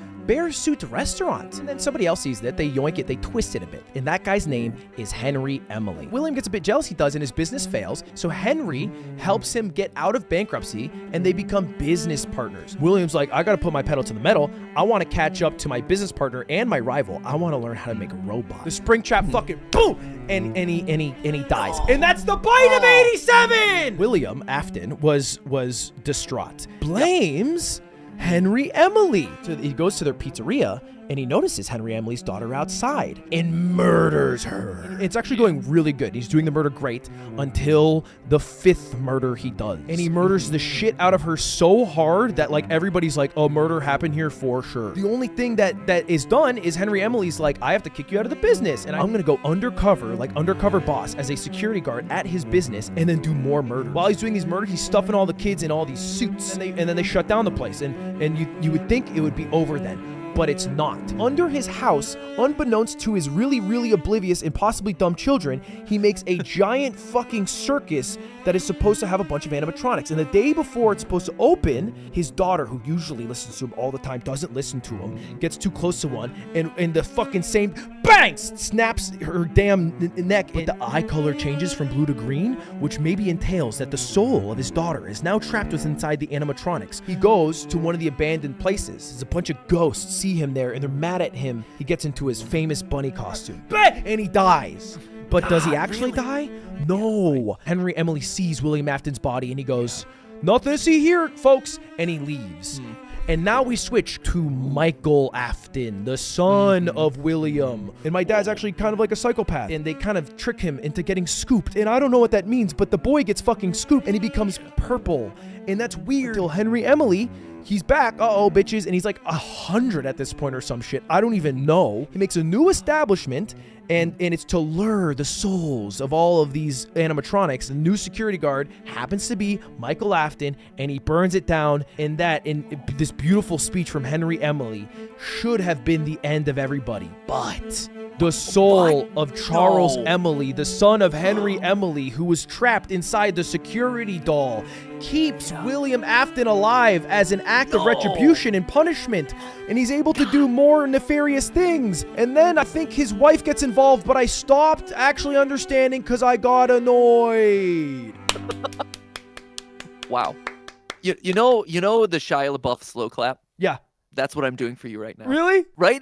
suit restaurant. And then somebody else sees that, they yoink it, they twist it a bit. And that guy's name is Henry Emily. William gets a bit jealous, he does, and his business fails. So Henry helps him get out of bankruptcy and they become business partners. William's like, I gotta put my pedal to the metal. I wanna catch up to my business partner and my rival. I wanna learn how to make a robot. The Springtrap fucking boom! And he dies. And that's the bite of 87! William Afton was distraught. Blames Henry Emily. So he goes to their pizzeria and he notices Henry Emily's daughter outside and murders her. It's actually going really good. He's doing the murder great until the 5th murder he does. And he murders the shit out of her so hard that like everybody's like, oh, murder happened here for sure. The only thing that is done is Henry Emily's like, I have to kick you out of the business, and I'm gonna go undercover, like undercover boss as a security guard at his business, and then do more murder. While he's doing these murders, he's stuffing all the kids in all these suits, and then they shut down the place, and you would think it would be over then. But it's not. Under his house, unbeknownst to his really, really oblivious and possibly dumb children, he makes a giant fucking circus that is supposed to have a bunch of animatronics. And the day before it's supposed to open, his daughter, who usually listens to him all the time, doesn't listen to him, gets too close to one, and the fucking same bang snaps her damn neck. But the eye color changes from blue to green, which maybe entails that the soul of his daughter is now trapped within inside the animatronics. He goes to one of the abandoned places. There's a bunch of ghosts see him there, and they're mad at him. He gets into his famous bunny costume, and he dies. But does he actually die? No. Henry Emily sees William Afton's body, and he goes, nothing to see here, folks, and he leaves. And now we switch to Michael Afton, the son of William. And my dad's actually kind of like a psychopath. And they kind of trick him into getting scooped. And I don't know what that means, but the boy gets fucking scooped and he becomes purple. And that's weird. Till Henry Emily, he's back, bitches, and he's like 100 at this point or some shit. I don't even know. He makes a new establishment, and it's to lure the souls of all of these animatronics. The new security guard happens to be Michael Afton, and he burns it down. And this beautiful speech from Henry Emily should have been the end of everybody. But the soul of Charles Emily, the son of Henry Emily, who was trapped inside the security doll, keeps William Afton alive as an act of retribution and punishment, and he's able to do more nefarious things. And then I think his wife gets involved, but I stopped actually understanding because I got annoyed. Wow. You know the Shia LaBeouf slow clap? Yeah. That's what I'm doing for you right now. Really? Right?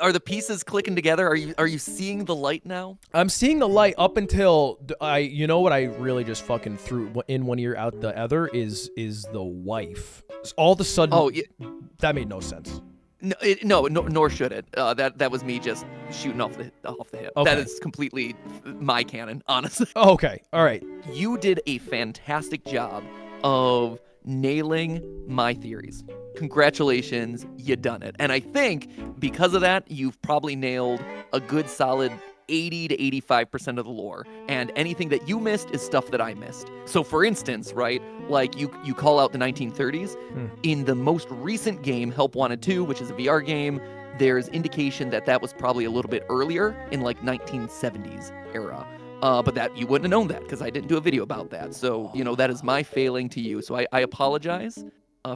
Are the pieces clicking together? Are you seeing the light now? I'm seeing the light up until you know what I really just fucking threw in one ear out the other is the wife. All of a sudden, that made no sense. No, nor should it. That was me just shooting off the hip. Okay. That is completely my canon, honestly. Okay, all right. You did a fantastic job of nailing my theories. Congratulations, you done it. And I think because of that, you've probably nailed a good solid 80 to 85% of the lore. And anything that you missed is stuff that I missed. So for instance, right, like you call out the 1930s. In the most recent game, Help Wanted 2, which is a VR game, there's indication that was probably a little bit earlier in like 1970s era. But that you wouldn't have known that because I didn't do a video about that. So, that is my failing to you. So I apologize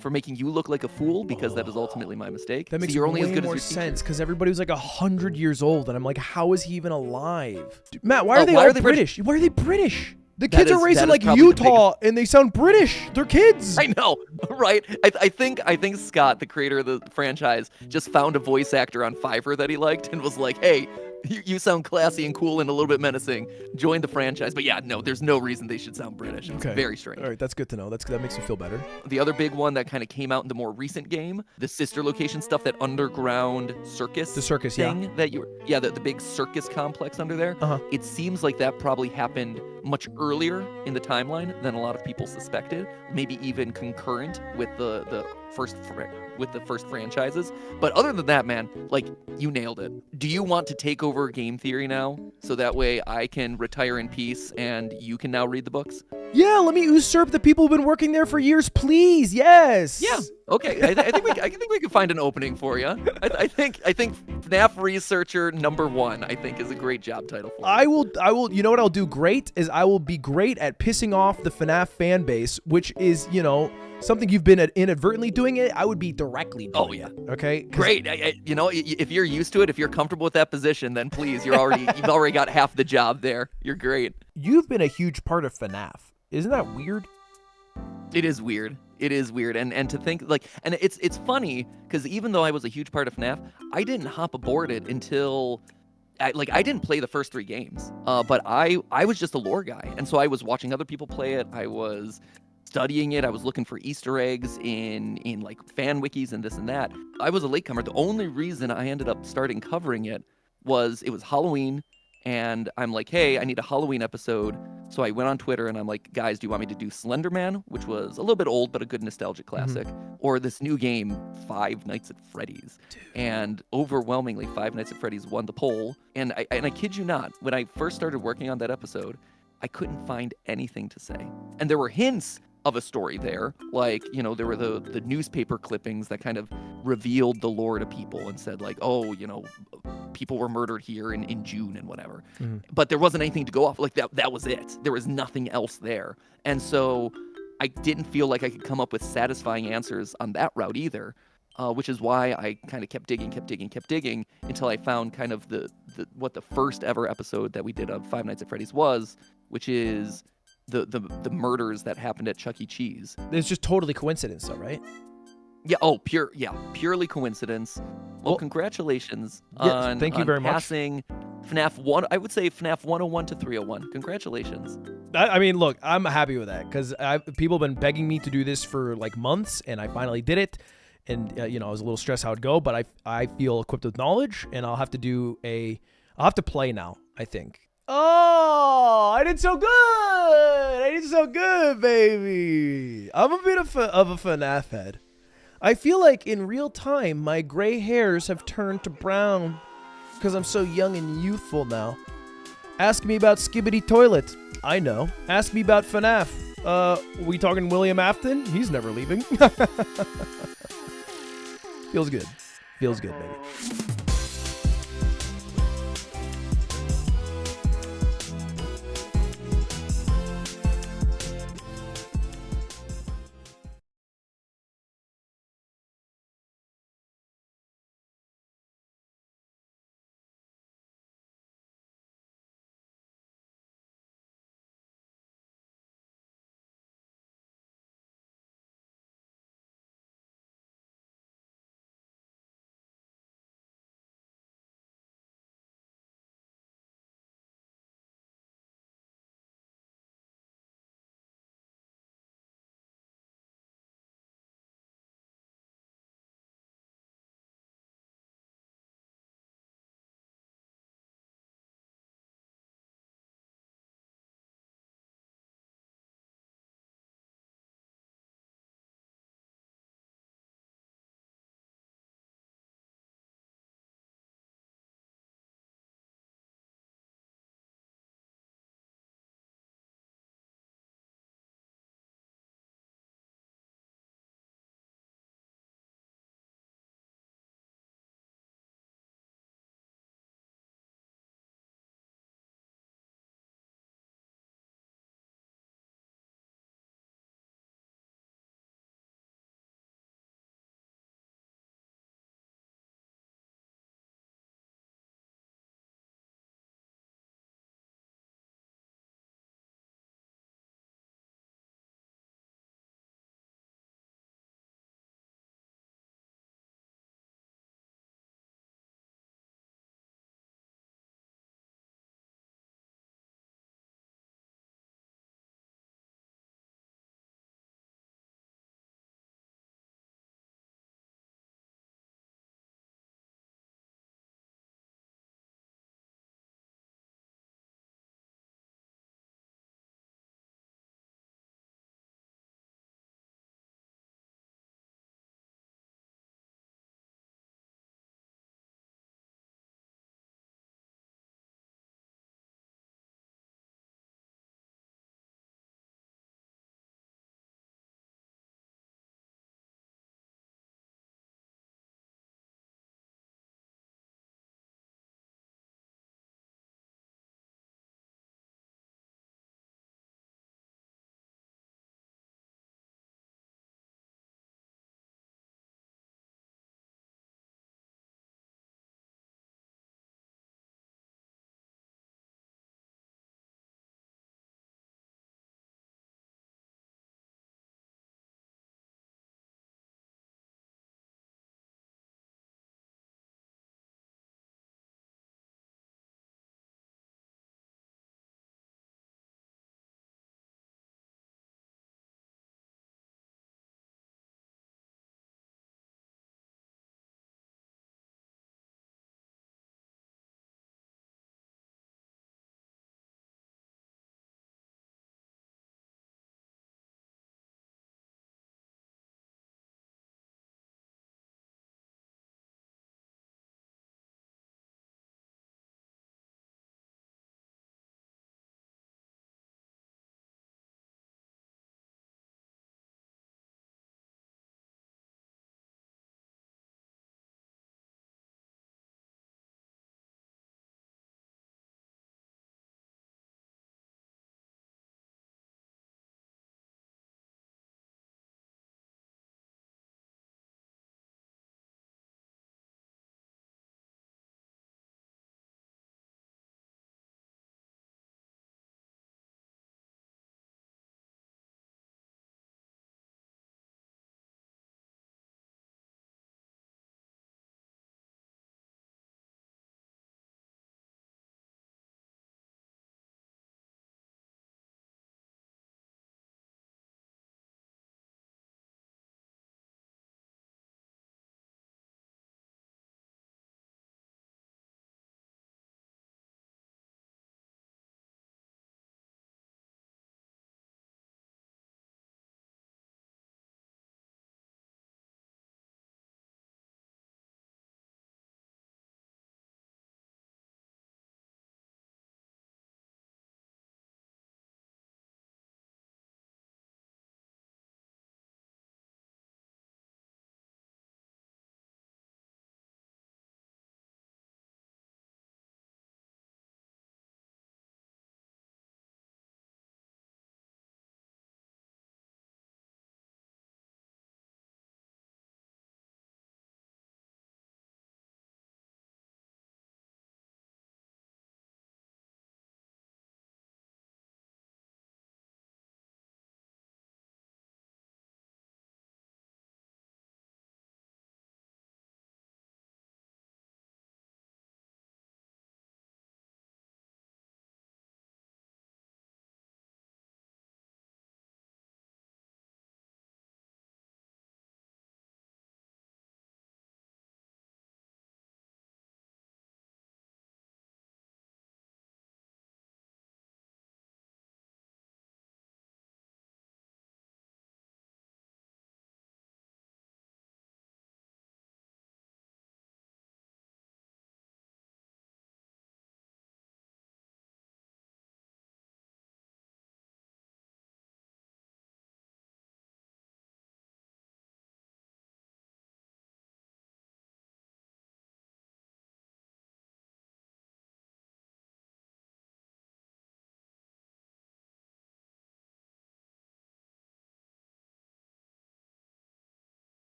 for making you look like a fool because that is ultimately my mistake. That makes you're only way as good more as your sense because everybody was like 100 years old, and I'm like, how is he even alive? Dude, Matt, why are they all British? Why are they British? The kids are raised in like Utah, and they sound British. They're kids. I know, right? I think Scott, the creator of the franchise, just found a voice actor on Fiverr that he liked and was like, hey, you sound classy and cool and a little bit menacing. Join the franchise. But yeah, no, there's no reason they should sound British. It's very strange. All right, that's good to know. That makes me feel better. The other big one that kind of came out in the more recent game, the sister location stuff, that underground circus. The circus, thing the big circus complex under there. It seems like that probably happened much earlier in the timeline than a lot of people suspected. Maybe even concurrent with the first franchises. But other than that, man, like, you nailed it. Do you want to take over game theory now so that way I can retire in peace and you can now read the books? Yeah, let me usurp the people who've been working there for years, please. Yes. Yeah. Okay. I think we can find an opening for you. I think FNAF researcher #1, I think, is a great job title for you. I will. You know what I'll do great is I will be great at pissing off the FNAF fan base, which is, something you've been inadvertently doing it. I would be directly doing it. Okay. Great. If you're used to it, if you're comfortable with that position, then please, you've already got half the job there. You're great. You've been a huge part of FNAF. Isn't that weird? It is weird. It is weird. And to think and it's funny because even though I was a huge part of FNAF, I didn't hop aboard it until I didn't play the first 3 games. But I was just a lore guy. And so I was watching other people play it. I was studying it. I was looking for Easter eggs in like fan wikis and this and that. I was a latecomer. The only reason I ended up starting covering it was Halloween, and I'm like, hey, I need a Halloween episode. So I went on Twitter and I'm like, guys, do you want me to do Slender Man, which was a little bit old but a good nostalgic classic, or this new game, Five Nights at Freddy's? Dude. And overwhelmingly, Five Nights at Freddy's won the poll. And I kid you not, when I first started working on that episode, I couldn't find anything to say. And there were hints of a story there. Like, you know, there were the newspaper clippings that kind of revealed the lore to people and said, like, oh, you know, people were murdered here in June and whatever. But there wasn't anything to go off. Like, that was it. There was nothing else there. And so I didn't feel like I could come up with satisfying answers on that route either, which is why I kind of kept digging until I found kind of what the first ever episode that we did of Five Nights at Freddy's was, which is the murders that happened at Chuck E. Cheese. It's just totally coincidence, though, right? Yeah. Purely coincidence. Well, congratulations on thank you very much. Passing FNAF 1. I would say FNAF 101 to 301. Congratulations. I mean, look, I'm happy with that because people have been begging me to do this for like months, and I finally did it. And you know, I was a little stressed how it'd go, but I feel equipped with knowledge, and I'll have to play now, I think. Oh, I did so good, baby. I'm a bit of a FNAF head. I feel like in real time, my gray hairs have turned to brown because I'm so young and youthful now. Ask me about Skibbity Toilet. I know. Ask me about FNAF. We talking William Afton? He's never leaving. Feels good, baby.